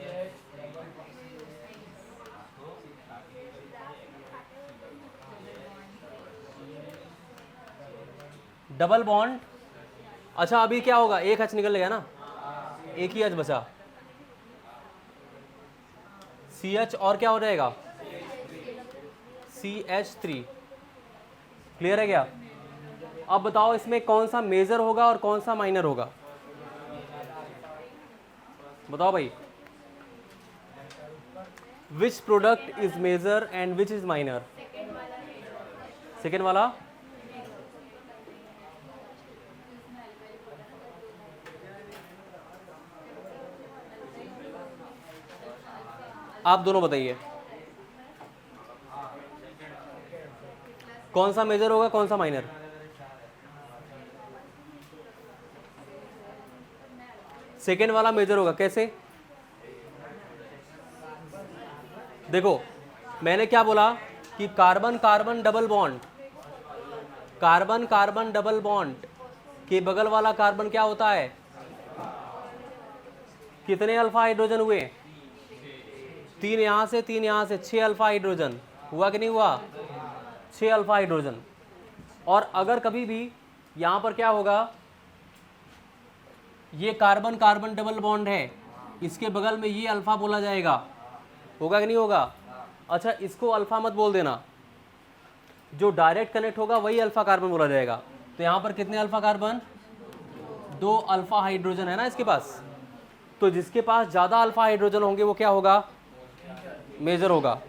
डबल बॉन्ड, अच्छा अभी क्या होगा, एक H निकल गया ना, एक ही H बचा, CH और क्या हो जाएगा, CH3। क्लियर है क्या। अब बताओ इसमें कौन सा मेजर होगा और कौन सा माइनर होगा, बताओ भाई। Which product is major and which is minor, second वाला। आप दोनों बताइए कौन सा मेजर होगा कौन सा माइनर। सेकेंड वाला मेजर होगा, कैसे, देखो मैंने क्या बोला कि carbon carbon double bond, carbon carbon double bond के बगल वाला कार्बन क्या होता है, कितने अल्फा हाइड्रोजन हुए, 3 यहाँ से 3 यहाँ से, 6 अल्फा हाइड्रोजन हुआ कि नहीं हुआ, 6 अल्फा हाइड्रोजन। और अगर कभी भी यहाँ पर क्या होगा, ये कार्बन कार्बन डबल बॉन्ड है, इसके बगल में ये अल्फा बोला जाएगा, होगा कि नहीं होगा। अच्छा इसको अल्फा मत बोल देना, जो डायरेक्ट कनेक्ट होगा वही अल्फा कार्बन बोला जाएगा। तो यहाँ पर कितने अल्फा कार्बन, 2 अल्फा हाइड्रोजन है ना इसके पास, तो जिसके पास ज़्यादा अल्फा हाइड्रोजन होंगे वो क्या होगा, मेजर होगा।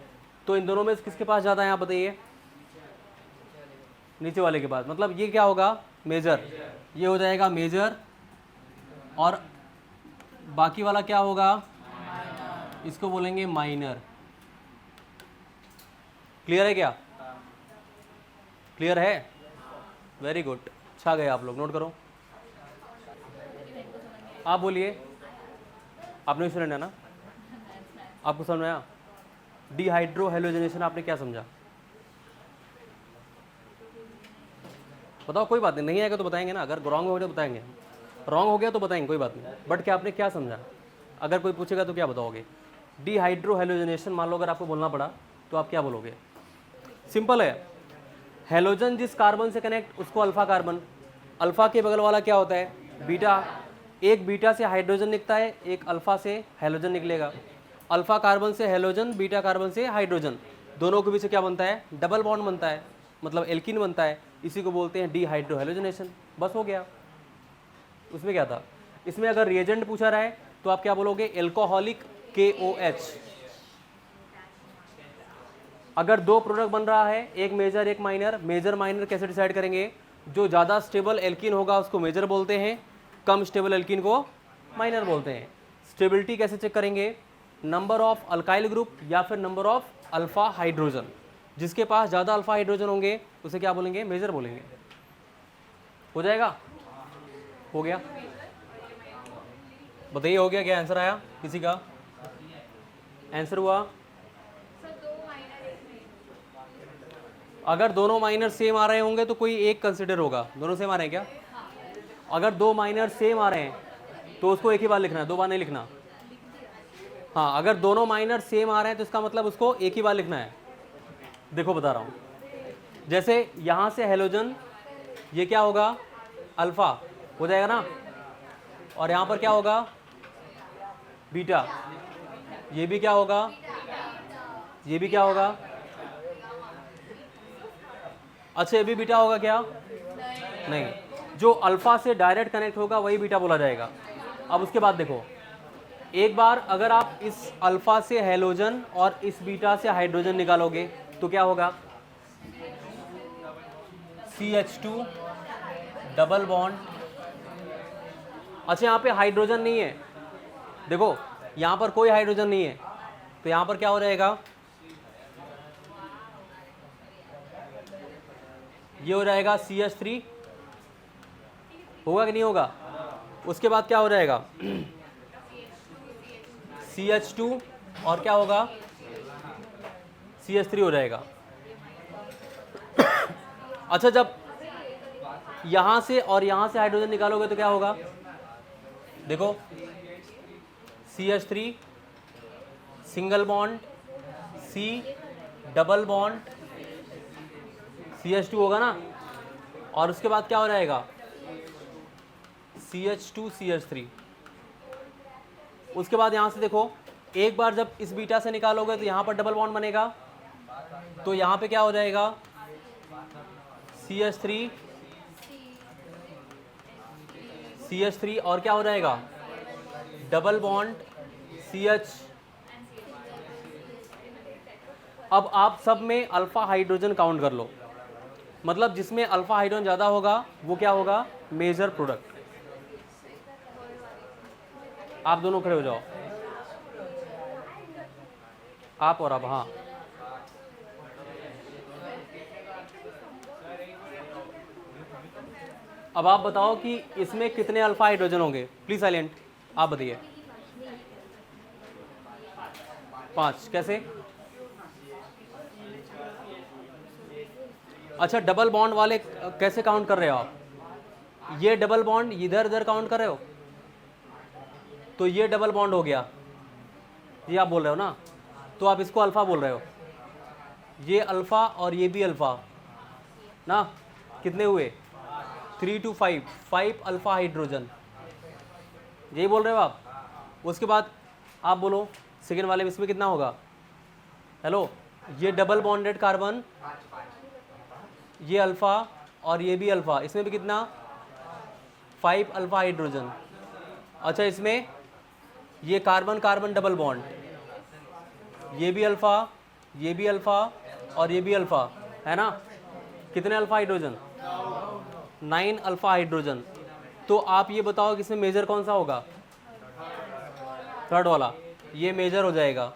तो इन दोनों में किसके पास ज़्यादा है, यहाँ बताइए, नीचे वाले के पास, मतलब ये क्या होगा, मेजर, ये हो जाएगा मेजर, और बाकी वाला क्या होगा, इसको बोलेंगे माइनर। क्लियर है क्या, क्लियर है, वेरी गुड, छा गए आप लोग, नोट करो। आप बोलिए, आपने स्टूडेंट है ना, आपको समझ में आया, डिहाइड्रो हेलोजनेशन आपने क्या समझा, बताओ, कोई बात नहीं आएगा तो बताएंगे ना, अगर रॉन्ग हो गया तो बताएंगे, रॉन्ग हो गया तो बताएंगे, कोई बात नहीं, बट क्या आपने क्या समझा, अगर कोई पूछेगा तो क्या बताओगे। डिहाइड्रो हेलोजनेशन मान लो अगर आपको बोलना पड़ा तो आप क्या बोलोगे, सिंपल है, हेलोजन जिस कार्बन से कनेक्ट उसको अल्फा कार्बन, अल्फा के बगल वाला क्या होता है, बीटा, एक बीटा से हाइड्रोजन निकलता है, एक अल्फा से हेलोजन निकलेगा। अल्फा कार्बन से हेलोजन, बीटा कार्बन से हाइड्रोजन, दोनों के बीच से क्या बनता है? डबल बॉन्ड बनता है, मतलब एल्कीन बनता है। इसी को बोलते हैं डीहाइड्रोहेलोजनेशन। बस हो गया। उसमें क्या था? इसमें अगर रिएजेंट पूछा रहा है तो आप क्या बोलोगे? Alcoholic KOH। अगर दो प्रोडक्ट बन रहा है, एक मेजर एक माइनर, मेजर माइनर कैसे डिसाइड करेंगे? जो ज़्यादा स्टेबल एल्कीन होगा उसको मेजर बोलते हैं, कम स्टेबल एल्कीन को माइनर बोलते हैं। स्टेबिलिटी कैसे चेक करेंगे? नंबर ऑफ अल्काइल ग्रुप या फिर नंबर ऑफ अल्फा हाइड्रोजन। जिसके पास ज़्यादा अल्फा हाइड्रोजन होंगे उसे क्या बोलेंगे? मेजर बोलेंगे। हो जाएगा? हो गया? बताइए, हो गया क्या? आंसर आया किसी का? आंसर हुआ? अगर दोनों माइनर सेम आ रहे होंगे तो कोई एक कंसिडर होगा। दोनों सेम आ रहे हैं क्या? अगर दो माइनर सेम आ रहे हैं तो उसको एक ही बार लिखना है, दो बार नहीं लिखना। हाँ, अगर दोनों माइनर सेम आ रहे हैं तो इसका मतलब उसको एक ही बार लिखना है। देखो बता रहा हूँ, जैसे यहाँ से हेलोजन, ये क्या होगा? अल्फा हो जाएगा ना, और यहाँ पर क्या होगा? बीटा। ये भी क्या होगा? ये भी क्या होगा? अच्छा, ये भी बीटा होगा क्या? नहीं, जो अल्फा से डायरेक्ट कनेक्ट होगा वही बीटा बोला जाएगा। अब उसके बाद देखो, एक बार अगर आप इस अल्फा से हेलोजन और इस बीटा से हाइड्रोजन निकालोगे तो क्या होगा? CH2 double bond. अच्छा, यहाँ पे हाइड्रोजन नहीं है, देखो यहाँ पर कोई हाइड्रोजन नहीं है, तो यहाँ पर क्या हो जाएगा? ये हो जाएगा CH3। होगा कि नहीं होगा? उसके बाद क्या हो जाएगा? CH2 और क्या होगा? CH3 हो जाएगा। अच्छा, जब यहाँ से और यहाँ से हाइड्रोजन निकालोगे तो क्या होगा? देखो, CH3 single bond, C double bond, CH2 होगा ना, और उसके बाद क्या हो जाएगा? CH2 CH3। उसके बाद यहाँ से देखो, एक बार जब इस बीटा से निकालोगे तो यहाँ पर डबल बॉन्ड बनेगा, तो यहाँ पे क्या हो जाएगा? CH3 CH3 और क्या हो जाएगा? Double bond CH। अब आप सब में अल्फा हाइड्रोजन काउंट कर लो, मतलब जिसमें अल्फा हाइड्रोजन ज़्यादा होगा वो क्या होगा? Major product. आप दोनों खड़े हो जाओ, आप और आप। हाँ, अब आप बताओ कि इसमें कितने अल्फा हाइड्रोजन होंगे? प्लीज साइलेंट, आप बताइए। 5। कैसे? अच्छा, डबल बॉन्ड वाले कैसे काउंट कर रहे हो आप? ये डबल बॉन्ड इधर इधर काउंट कर रहे हो, तो ये डबल बॉन्ड हो गया, ये आप बोल रहे हो ना, तो आप इसको अल्फा बोल रहे हो। ये अल्फा और ये भी अल्फा ना, कितने हुए? 3 to 5, 5 अल्फा हाइड्रोजन, यही बोल रहे हो आप। उसके बाद आप बोलो सेकेंड वाले में इसमें कितना होगा? हेलो, ये डबल बॉन्डेड कार्बन, ये अल्फा और ये भी अल्फा, इसमें भी कितना? 5 अल्फा हाइड्रोजन। अच्छा, इसमें ये कार्बन कार्बन डबल बॉन्ड, ये भी अल्फा, ये भी अल्फा और ये भी अल्फा, है ना? कितने अल्फा हाइड्रोजन? 9 alpha hydrogen. तो आप ये बताओ कि इसमें मेजर कौन सा होगा? थर्ड वाला, ये मेजर हो जाएगा।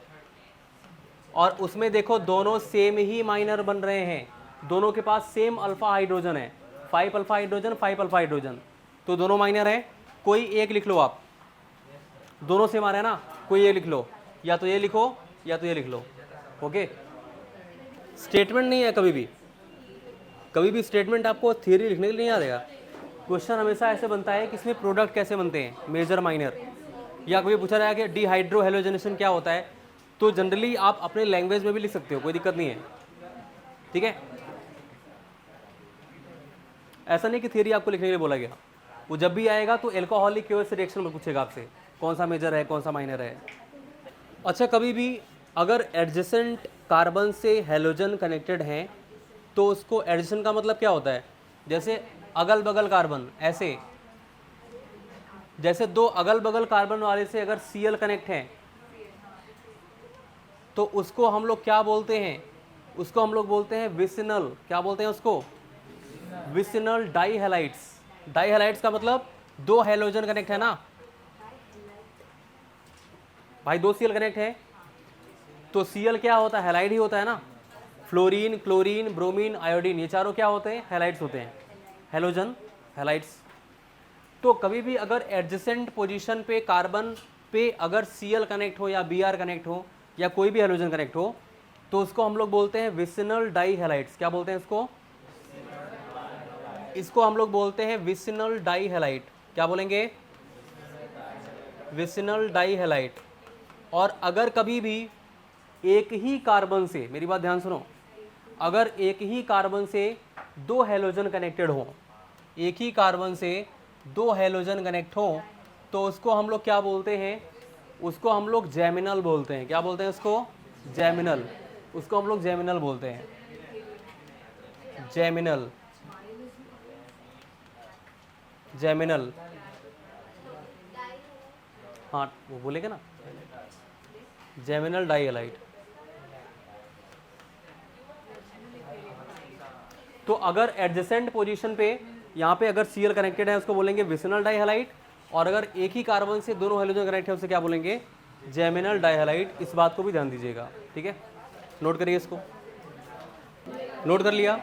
और उसमें देखो दोनों सेम ही माइनर बन रहे हैं, दोनों के पास सेम अल्फा हाइड्रोजन है, 5 अल्फा हाइड्रोजन 5 अल्फा हाइड्रोजन, तो दोनों माइनर हैं। कोई एक लिख लो आप, दोनों सेम आ रहे हैं ना, कोई एक लिख लो, या तो ये लिखो या तो ये लिख लो। ओके, स्टेटमेंट नहीं है कभी भी स्टेटमेंट आपको थियरी लिखने के लिए नहीं आ जाएगा। क्वेश्चन हमेशा ऐसे बनता है कि इसमें प्रोडक्ट कैसे बनते हैं, मेजर माइनर, या कभी पूछा जाएगा कि डिहाइड्रोहेलोजनेशन क्या होता है, तो जनरली आप अपने लैंग्वेज में भी लिख सकते हो, कोई दिक्कत नहीं है। ठीक है, ऐसा नहीं कि थियरी आपको लिखने के लिए बोला गया, वो जब भी आएगा तो एल्कोहलिक KOH रिएक्शन में पूछेगा आपसे कौन सा मेजर है कौन सा माइनर है। अच्छा, कभी भी अगर एडजेसेंट कार्बन से हैलोजन कनेक्टेड हैं तो उसको एडजेसेंट का मतलब क्या होता है, जैसे अगल बगल कार्बन, ऐसे जैसे दो अगल बगल कार्बन वाले से अगर Cl कनेक्ट हैं तो उसको हम लोग क्या बोलते हैं, उसको हम लोग बोलते हैं विसिनल, क्या बोलते हैं उसको, विसिनल डाईहैलाइड्स। डाईहैलाइड्स का मतलब दो हैलोजन कनेक्ट है ना भाई, दो Cl कनेक्ट है तो Cl क्या होता है, हैलाइड ही होता है ना। फ्लोरीन, क्लोरीन, ब्रोमीन, आयोडीन, ये चारों क्या होते हैं, हैलाइड्स होते हैं, हैलोजन हैलाइड्स। तो कभी भी अगर एडजेसेंट पोजीशन पे कार्बन पे अगर Cl कनेक्ट हो या Br कनेक्ट हो या कोई भी हैलोजन कनेक्ट हो तो उसको हम लोग बोलते हैं विसिनल डाईहैलाइड्स। क्या बोलते हैं इसको, इसको हम लोग बोलते हैं विसिनल डाईहैलाइड। क्या बोलेंगे, विसिनल डाईहैलाइड। और अगर कभी भी एक ही कार्बन से, मेरी बात ध्यान सुनो, अगर एक ही कार्बन से दो हैलोजन कनेक्टेड हो, एक ही कार्बन से दो हैलोजन कनेक्ट हो तो उसको हम लोग क्या बोलते हैं, उसको हम लोग जैमिनल बोलते हैं। क्या बोलते हैं उसको, जैमिनल। उसको हम लोग जैमिनल बोलते हैं, जैमिनल, जैमिनल। हाँ वो बोलेगा ना, जैमिनल डाईहैलाइड। तो अगर एडजेसेंट पोजीशन पे यहाँ पे अगर Cl कनेक्टेड है उसको बोलेंगे विसिनल डाईहैलाइड, और अगर एक ही कार्बन से दोनों हैलोजन कनेक्ट है उसे क्या बोलेंगे, जैमिनल डाईहैलाइड। इस बात को भी ध्यान दीजिएगा, ठीक है, नोट करिए इसको, नोट कर लिया,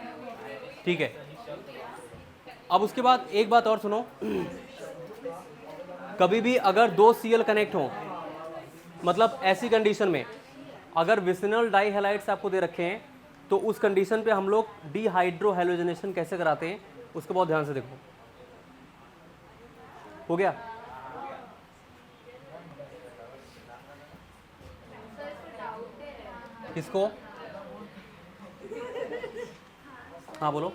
ठीक है। अब उसके बाद एक बात और सुनो, कभी भी अगर दो Cl कनेक्ट हो, मतलब ऐसी कंडीशन में अगर विसिनल डाईहैलाइड्स आपको दे रखे हैं तो उस कंडीशन पे हम लोग डिहाइड्रोहैलोजनेशन कैसे कराते हैं उसको बहुत ध्यान से देखो। हो गया, किसको, हाँ बोलो,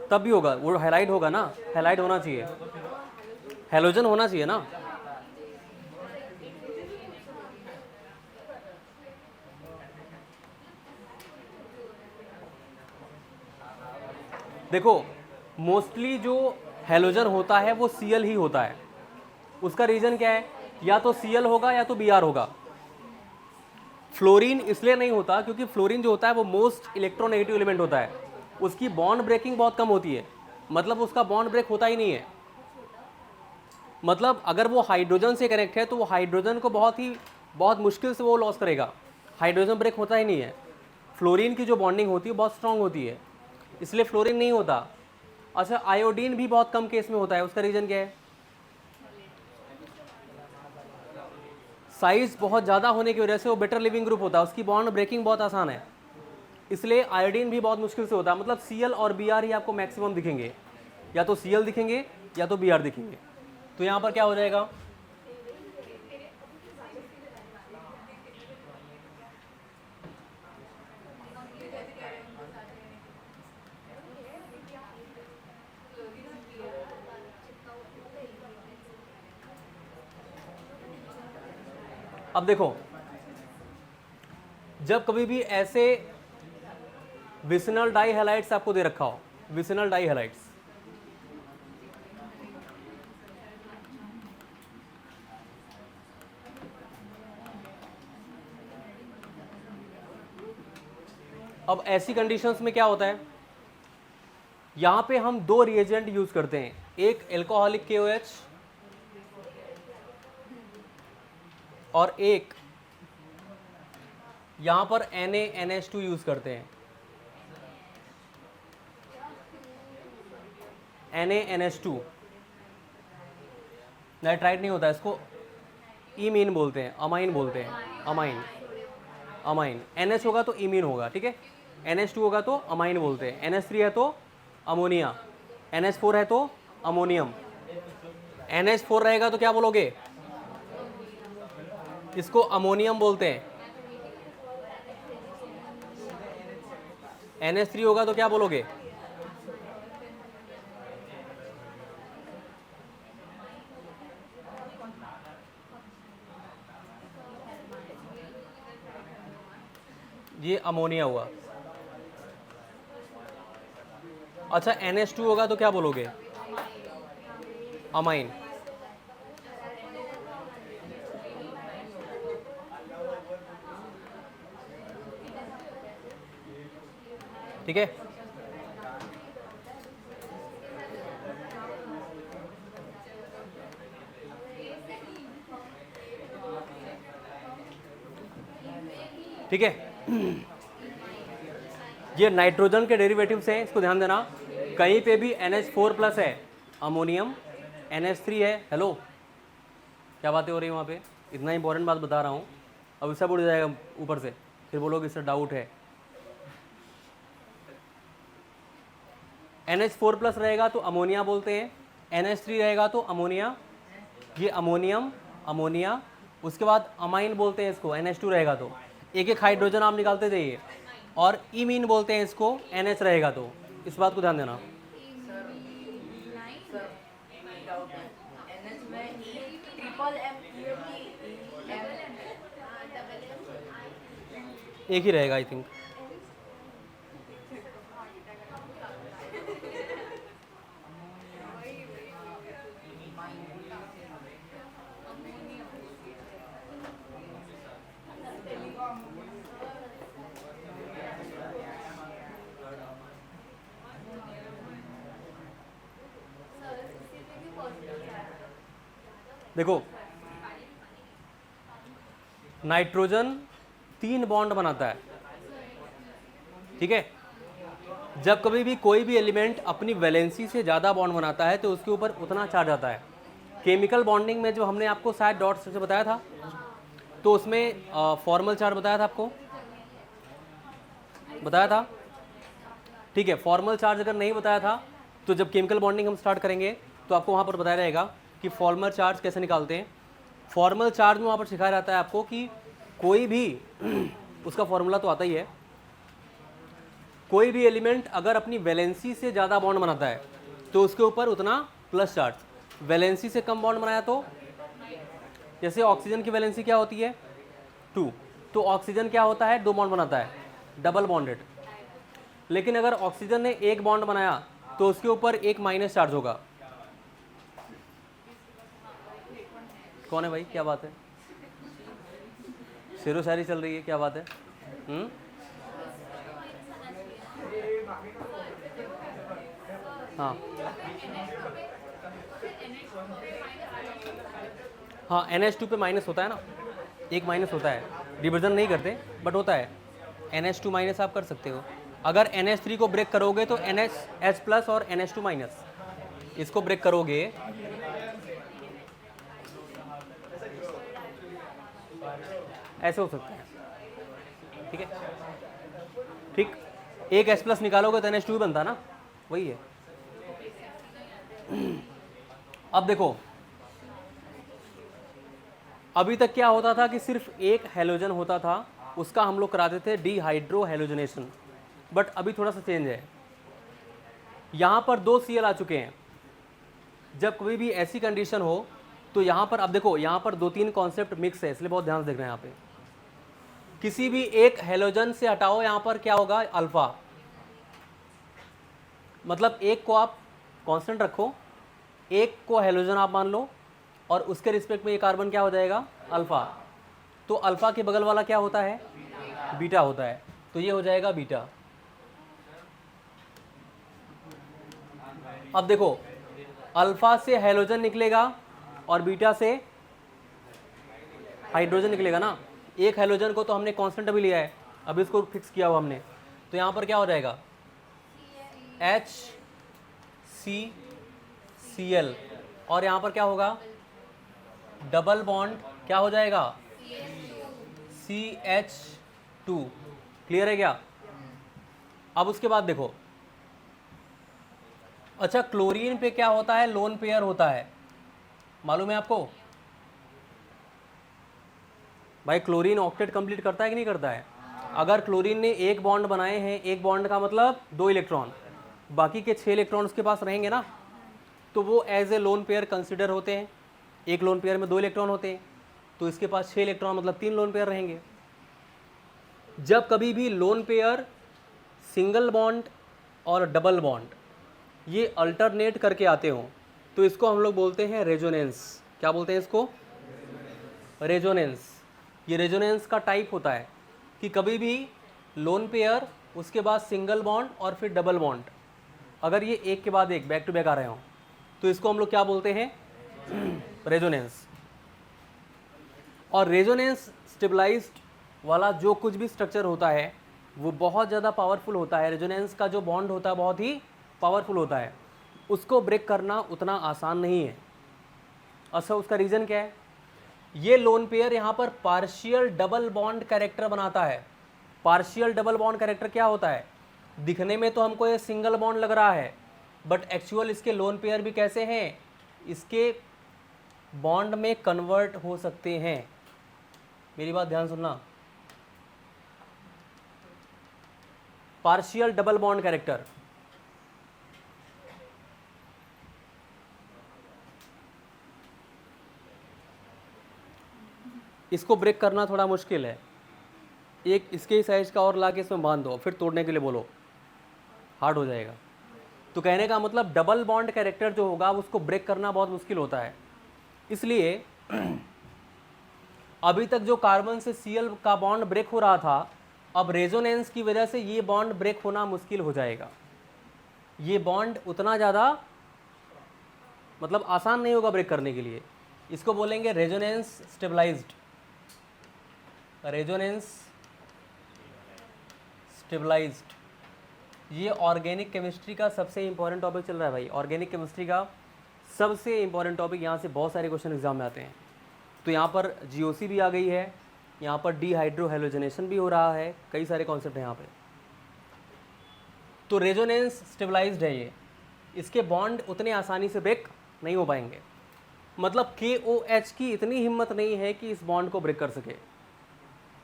तब भी होगा, वो हैलाइड होगा ना, हैलाइड होना चाहिए, हैलोजन होना चाहिए ना। देखो मोस्टली जो हैलोजन होता है वो Cl ही होता है। उसका रीजन क्या है, या तो Cl होगा या तो Br होगा। फ्लोरीन इसलिए नहीं होता क्योंकि फ्लोरीन जो होता है वो मोस्ट इलेक्ट्रोनेगेटिव एलिमेंट होता है, उसकी बॉन्ड ब्रेकिंग बहुत कम होती है, मतलब उसका बॉन्ड ब्रेक होता ही नहीं है। मतलब अगर वो हाइड्रोजन से कनेक्ट है तो वो हाइड्रोजन को बहुत मुश्किल से वो लॉस करेगा, हाइड्रोजन ब्रेक होता ही नहीं है। फ्लोरीन की जो बॉन्डिंग होती है बहुत स्ट्रांग होती है, इसलिए फ्लोरीन नहीं होता। अच्छा, आयोडीन भी बहुत कम केस में होता है, उसका रीज़न क्या है, साइज बहुत ज़्यादा होने की वजह से वो बेटर लिविंग ग्रुप होता है, उसकी बॉन्ड ब्रेकिंग बहुत आसान है, इसलिए आयोडीन भी बहुत मुश्किल से होता है। मतलब Cl और Br ही आपको मैक्सिमम दिखेंगे, या तो Cl दिखेंगे या तो Br दिखेंगे। तो यहाँ पर क्या हो जाएगा, अब देखो जब कभी भी ऐसे विसिनल डाईहैलाइड्स आपको दे रखा हो, विसिनल डाईहैलाइड्स, अब ऐसी कंडीशंस में क्या होता है, यहां पे हम दो रिएजेंट यूज करते हैं, एक एल्कोहलिक KOH और एक यहां पर NaNH2 यूज करते हैं, NaNH2। नाइट्राइट नहीं होता, इसको इमीन बोलते हैं, अमाइन बोलते हैं, अमाइन, अमाइन। NH होगा तो इमीन होगा, ठीक है, NH2 होगा तो अमाइन बोलते हैं, NH3 है तो अमोनिया, NH4 है तो अमोनियम। NH4 रहेगा तो क्या बोलोगे, इसको अमोनियम बोलते हैं। NH3 होगा तो क्या बोलोगे, ये अमोनिया हुआ। अच्छा NH2 होगा तो क्या बोलोगे? अमाइन। ठीक है, ठीक है। ये नाइट्रोजन के डेरिवेटिव्स हैं, इसको ध्यान देना। कहीं पे भी NH4 प्लस है, अमोनियम NH3 है। हेलो, क्या बातें हो रही है वहाँ पे? इतना इंपॉर्टेंट बात बता रहा हूँ, अब सब उड़ जाएगा ऊपर से, फिर बोलोगे इससे डाउट है। NH4 प्लस रहेगा तो अमोनिया बोलते हैं, NH3 रहेगा तो अमोनिया, ये अमोनियम अमोनिया। उसके बाद अमाइन बोलते हैं इसको, NH2 रहेगा तो। एक एक हाइड्रोजन आप निकालते जाइए। और इमीन बोलते हैं इसको, NH रहेगा तो। इस बात को ध्यान देना। एक ही रहेगा आई थिंक। देखो, नाइट्रोजन 3 बॉन्ड बनाता है, ठीक है। जब कभी भी कोई भी एलिमेंट अपनी वैलेंसी से ज़्यादा बॉन्ड बनाता है तो उसके ऊपर उतना चार्ज आता है। केमिकल बॉन्डिंग में जो हमने आपको शायद डॉट से बताया था, तो उसमें फॉर्मल चार्ज बताया था आपको, बताया था, ठीक है। फॉर्मल चार्ज अगर नहीं बताया था तो जब केमिकल बॉन्डिंग हम स्टार्ट करेंगे तो आपको वहाँ पर बताया रहेगा कि फॉर्मल चार्ज कैसे निकालते हैं। फॉर्मल चार्ज में वहाँ पर सिखाया जाता है आपको कि कोई भी उसका फॉर्मूला तो आता ही है, कोई भी एलिमेंट अगर अपनी वैलेंसी से ज़्यादा बॉन्ड बनाता है तो उसके ऊपर उतना प्लस चार्ज। वैलेंसी से कम बॉन्ड बनाया तो, जैसे ऑक्सीजन की वैलेंसी क्या होती है 2, तो ऑक्सीजन क्या होता है 2 बॉन्ड बनाता है, डबल बॉन्डेड। लेकिन अगर ऑक्सीजन ने 1 बॉन्ड बनाया तो उसके ऊपर 1 माइनस चार्ज होगा। कौन है भाई, क्या बात है? शेरो शायरी चल रही है, क्या बात है? हाँ हाँ, NH2 पे माइनस होता है ना, 1 माइनस होता है। डिविजन नहीं करते बट होता है। NH2 माइनस आप कर सकते हो। अगर NH3 को ब्रेक करोगे तो NH प्लस और NH2 माइनस, इसको ब्रेक करोगे ऐसे हो सकता है, ठीक है। ठीक, एक H प्लस निकालोगे तो NH2 बनता ना, वही है। अब देखो, अभी तक क्या होता था कि सिर्फ एक हैलोजन होता था, उसका हम लोग कराते थे डिहाइड्रो हैलोजनेशन। बट अभी थोड़ा सा चेंज है, यहाँ पर 2 Cl आ चुके हैं। जब कभी भी ऐसी कंडीशन हो तो यहाँ पर, अब देखो यहाँ पर 2-3 कॉन्सेप्ट मिक्स है, इसलिए बहुत ध्यान से देखना है। यहाँ पे किसी भी एक हैलोजन से हटाओ, यहाँ पर क्या होगा अल्फा, मतलब एक को आप कांस्टेंट रखो, एक को हैलोजन आप मान लो, और उसके रिस्पेक्ट में ये कार्बन क्या हो जाएगा अल्फा। तो अल्फा के बगल वाला क्या होता है बीटा होता है, तो ये हो जाएगा बीटा। अब देखो, अल्फा से हैलोजन निकलेगा और बीटा से हाइड्रोजन निकलेगा ना। एक हैलोजन को तो हमने कांस्टेंट अभी लिया है, अभी इसको फिक्स किया हुआ हमने, तो यहाँ पर क्या हो जाएगा HCCl, और यहाँ पर क्या होगा डबल बॉन्ड, क्या हो जाएगा CH2। क्लियर है क्या? अब उसके बाद देखो, अच्छा क्लोरीन पे क्या होता है लोन पेयर होता है, मालूम है आपको भाई? क्लोरीन ऑक्टेट कंप्लीट करता है कि नहीं करता है? अगर क्लोरीन ने 1 बॉन्ड बनाए हैं, 1 बॉन्ड का मतलब 2 इलेक्ट्रॉन, बाकी के 6 इलेक्ट्रॉन उसके पास रहेंगे ना, तो वो as a lone pair consider होते हैं। एक लोन पेयर में 2 इलेक्ट्रॉन होते हैं, तो इसके पास 6 इलेक्ट्रॉन मतलब 3 लोन पेयर रहेंगे। जब कभी भी लोन पेयर सिंगल बॉन्ड और डबल बॉन्ड ये अल्टरनेट करके आते हों तो इसको हम लोग बोलते हैं रेजोनेंस। क्या बोलते हैं इसको? रेजोनेंस। ये रेजोनेंस का टाइप होता है कि कभी भी लोन पेयर, उसके बाद सिंगल बॉन्ड और फिर डबल बॉन्ड, अगर ये एक के बाद एक बैक टू बैक आ रहे हों तो इसको हम लोग क्या बोलते हैं? रेजोनेंस। और रेजोनेंस स्टेबलाइज्ड वाला जो कुछ भी स्ट्रक्चर होता है वो बहुत ज़्यादा पावरफुल होता है। रेजोनेंस का जो बॉन्ड होता है बहुत ही पावरफुल होता है, उसको ब्रेक करना उतना आसान नहीं है। अच्छा, उसका रीज़न क्या है? ये लोन पेयर यहाँ पर पार्शियल डबल बॉन्ड कैरेक्टर बनाता है। पार्शियल डबल बॉन्ड कैरेक्टर क्या होता है? दिखने में तो हमको ये सिंगल बॉन्ड लग रहा है, बट एक्चुअल इसके लोन पेयर भी कैसे हैं? इसके बॉन्ड में कन्वर्ट हो सकते हैं। मेरी बात ध्यान सुनना। पार्शियल डबल बॉन्ड कैरेक्टर, इसको ब्रेक करना थोड़ा मुश्किल है। एक इसके ही साइज का और ला के इसमें बांध दो, फिर तोड़ने के लिए बोलो, हार्ड हो जाएगा। तो कहने का मतलब डबल बॉन्ड कैरेक्टर जो होगा उसको ब्रेक करना बहुत मुश्किल होता है। इसलिए अभी तक जो कार्बन से Cl का बॉन्ड ब्रेक हो रहा था, अब रेजोनेंस की वजह से ये बॉन्ड ब्रेक होना मुश्किल हो जाएगा। ये बॉन्ड उतना ज़्यादा मतलब आसान नहीं होगा ब्रेक करने के लिए। इसको बोलेंगे रेजोनेंस स्टेबलाइज्ड। Resonance stabilized. ये ऑर्गेनिक केमिस्ट्री का सबसे इंपॉर्टेंट टॉपिक चल रहा है भाई। ऑर्गेनिक केमिस्ट्री का सबसे इंपॉर्टेंट टॉपिक, यहाँ से बहुत सारे क्वेश्चन एग्जाम में आते हैं। तो यहाँ पर GOC भी आ गई है, यहाँ पर डिहाइड्रोहेलोजनेशन भी हो रहा है, कई सारे कॉन्सेप्ट हैं यहाँ पे। तो रेजोनेंस स्टेबलाइज्ड है ये, इसके बॉन्ड उतने आसानी से ब्रेक नहीं हो पाएंगे। मतलब KOH की इतनी हिम्मत नहीं है कि इस बॉन्ड को ब्रेक कर सके।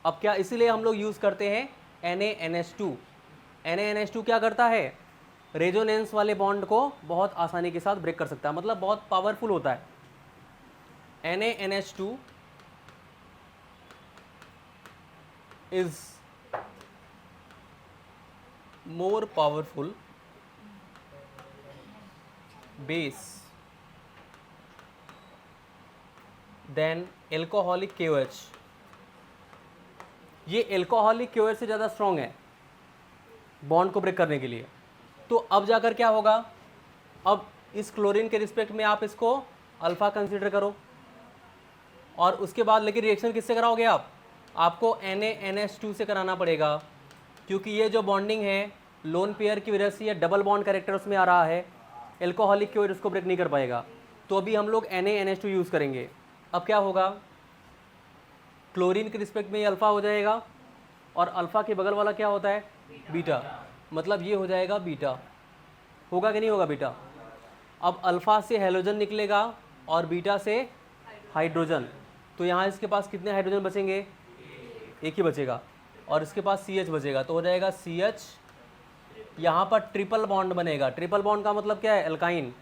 अब क्या, इसीलिए हम लोग यूज़ करते हैं NaNH2। NaNH2 क्या करता है? रेजोनेंस वाले बॉन्ड को बहुत आसानी के साथ ब्रेक कर सकता है, मतलब बहुत पावरफुल होता है। NaNH2 is more powerful base than alcoholic KOH। ये एल्कोहलिक KOH से ज़्यादा स्ट्रॉन्ग है बॉन्ड को ब्रेक करने के लिए। तो अब जाकर क्या होगा? अब इस क्लोरीन के रिस्पेक्ट में आप इसको अल्फ़ा कंसीडर करो, और उसके बाद लेकिन रिएक्शन किससे कराओगे आप? आपको NaNH2 से कराना पड़ेगा, क्योंकि ये जो बॉन्डिंग है लोन पेयर की वजह से ये डबल बॉन्ड कैरेक्टर उसमें आ रहा है। एल्कोहलिक KOH उसको ब्रेक नहीं कर पाएगा, तो अभी हम लोग NaNH2 यूज़ करेंगे। अब क्या होगा? क्लोरीन के रिस्पेक्ट में ये अल्फ़ा हो जाएगा, और अल्फ़ा के बगल वाला क्या होता है? बीटा। मतलब ये हो जाएगा बीटा। होगा कि नहीं होगा बीटा? अब अल्फ़ा से हैलोजन निकलेगा और बीटा से हाइड्रोजन। तो यहाँ इसके पास कितने हाइड्रोजन बचेंगे? एक ही बचेगा, और इसके पास CH बचेगा, तो हो जाएगा CH। यहाँ पर ट्रिपल बॉन्ड बनेगा। ट्रिपल बॉन्ड का मतलब क्या है? एल्काइन।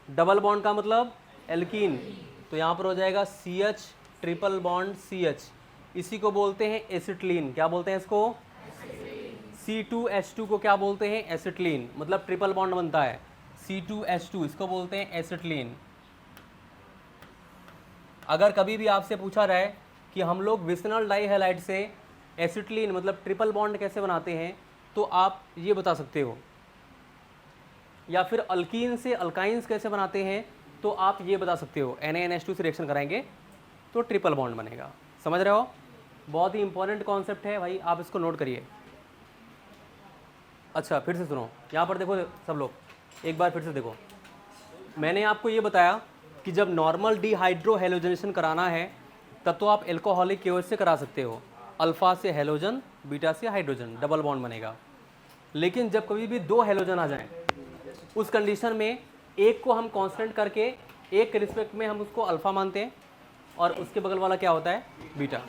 डबल बॉन्ड का मतलब एल्कीन। तो यहाँ पर हो जाएगा CH ट्रिपल बॉन्ड CH। इसी को बोलते हैं एसिटिलीन। क्या बोलते हैं इसको? C2H2 को क्या बोलते हैं? एसिटिलीन। मतलब ट्रिपल बॉन्ड बनता है C2H2, इसको बोलते हैं एसिटिलीन। अगर कभी भी आपसे पूछा जाए कि हम लोग विसिनल डाइहैलाइड से एसिटिलीन मतलब ट्रिपल बॉन्ड कैसे बनाते हैं, तो आप ये बता सकते हो, या फिर अल्कीन से अल्काइंस कैसे बनाते हैं, तो आप ये बता सकते हो। NaNH2 से रिएक्शन कराएंगे तो ट्रिपल बॉन्ड बनेगा। समझ रहे हो? बहुत ही इंपॉर्टेंट कॉन्सेप्ट है भाई, आप इसको नोट करिए। अच्छा, फिर से सुनो, यहाँ पर देखो सब लोग, एक बार फिर से देखो। मैंने आपको ये बताया कि जब नॉर्मल डिहाइड्रोहेलोजनेशन कराना है तब तो आप एल्कोहलिक KOH से करा सकते हो। अल्फ़ा से हैलोजन, बीटा से हाइड्रोजन, डबल बॉन्ड बनेगा। लेकिन जब कभी भी दो हैलोजन आ जाएं, उस कंडीशन में एक को हम कांस्टेंट करके एक के रिस्पेक्ट में हम उसको अल्फ़ा मानते हैं, और उसके बगल वाला क्या होता है? बीटा।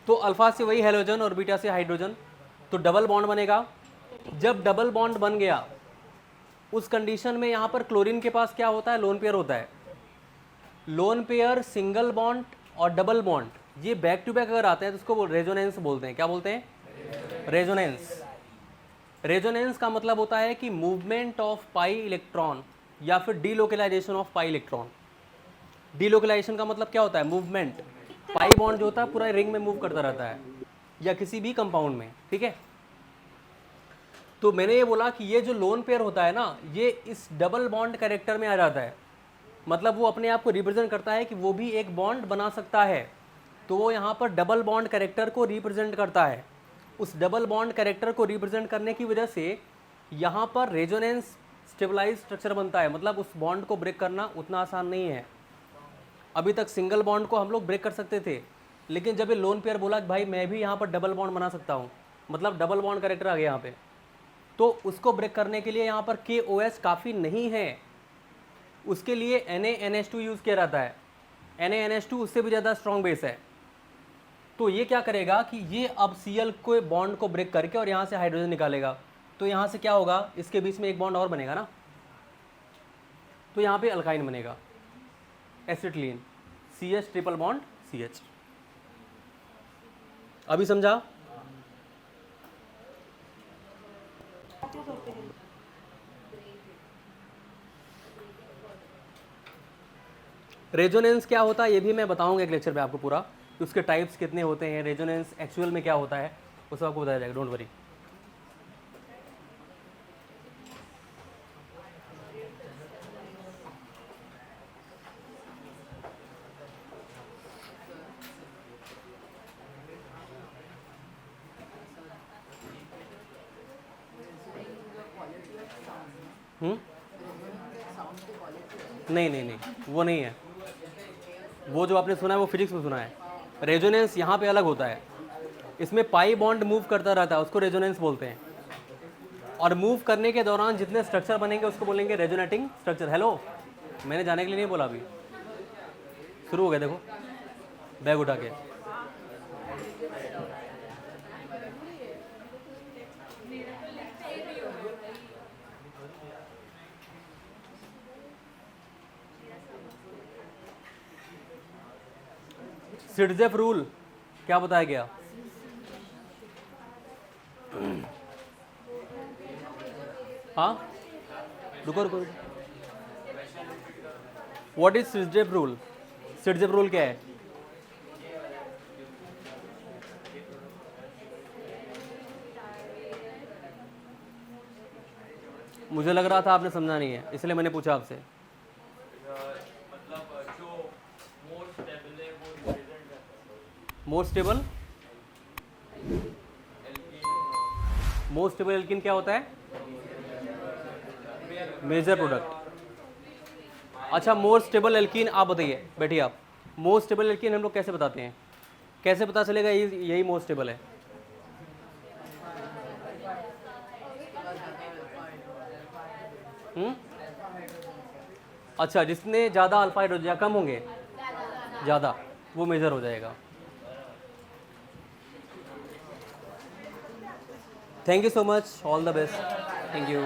तो अल्फ़ा से वही हैलोजन और बीटा से हाइड्रोजन, तो डबल बॉन्ड बनेगा। जब डबल बॉन्ड बन गया उस कंडीशन में यहाँ पर क्लोरीन के पास क्या होता है? लोन पेयर होता है। लोन पेयर सिंगल बॉन्ड और डबल बॉन्ड ये बैक टू बैक अगर आते हैं तो उसको रेजोनेंस बोलते हैं। क्या बोलते हैं? रेजोनेंस। रेजोनेंस का मतलब होता है कि मूवमेंट ऑफ पाई इलेक्ट्रॉन या फिर delocalization of pi electron. Delocalization का मतलब क्या होता है? मूवमेंट। पाई बॉन्ड जो होता है पूरा रिंग में मूव करता रहता है या किसी भी कंपाउंड में, ठीक है। तो मैंने ये बोला कि ये जो लोन पेयर होता है ना, ये इस डबल बॉन्ड कैरेक्टर में आ जाता है। मतलब वो अपने आप को रिप्रेजेंट करता है कि वो भी एक बॉन्ड बना सकता है, तो वो यहाँ पर डबल बॉन्ड कैरेक्टर को रिप्रेजेंट करता है। उस डबल बॉन्ड कैरेक्टर को रिप्रेजेंट करने की वजह से यहाँ पर रेजोनेंस स्टेबलाइज स्ट्रक्चर बनता है। मतलब उस बॉन्ड को ब्रेक करना उतना आसान नहीं है। अभी तक सिंगल बॉन्ड को हम लोग ब्रेक कर सकते थे, लेकिन जब ये लोन पेयर बोला कि भाई मैं भी यहाँ पर डबल बॉन्ड बना सकता हूँ, मतलब डबल बॉन्ड कैरेक्टर आ गया यहाँ पे, तो उसको ब्रेक करने के लिए यहाँ पर KOH काफ़ी नहीं है। उसके लिए NaNH2 यूज़ किया जाता है। NaNH2 उससे भी ज़्यादा स्ट्रॉन्ग बेस है। तो ये क्या करेगा कि ये अब Cl को बॉन्ड को ब्रेक करके और यहाँ से हाइड्रोजन निकालेगा। तो यहाँ से क्या होगा? इसके बीच में एक बॉन्ड और बनेगा ना, तो यहाँ पे अल्काइन बनेगा, acetylene, CH triple bond CH। अभी समझा? रेजोनेंस क्या होता है ये भी मैं बताऊंगा एक लेक्चर पे आपको पूरा, कि उसके टाइप्स कितने होते हैं, रेजोनेंस एक्चुअल में क्या होता है, वो सब आपको बताया जाएगा, डोंट वरी। नहीं नहीं नहीं, वो नहीं है। वो जो आपने सुना है वो फिजिक्स में सुना है। रेजोनेंस यहाँ पे अलग होता है। इसमें पाई बॉन्ड मूव करता रहता है, उसको रेजोनेंस बोलते हैं। और मूव करने के दौरान जितने स्ट्रक्चर बनेंगे उसको बोलेंगे रेजोनेटिंग स्ट्रक्चर। हेलो, मैंने जाने के लिए नहीं बोला, अभी शुरू हो गया। देखो बैग उठा के। सिडजेफ रूल क्या बताया गया? हाँ, रुको रुको। What is Sidgwick rule? Sidgwick rule क्या है? मुझे लग रहा था आपने समझा नहीं है, इसलिए मैंने पूछा आपसे। मतलब जो मोर स्टेबल है वो रिप्रेजेंट करता है। More stable, more stable alkene क्या होता है? Major product. अच्छा, मोर स्टेबल एल्कीन आप बताइए, बैठिए आप। मोर स्टेबल एल्कीन हम लोग कैसे बताते हैं? कैसे पता चलेगा यही मोर स्टेबल है? अच्छा, जिसने ज़्यादा अल्फा हाइड्रोजन कम होंगे, ज़्यादा, वो मेजर हो जाएगा। Thank you so much, all the best, thank you.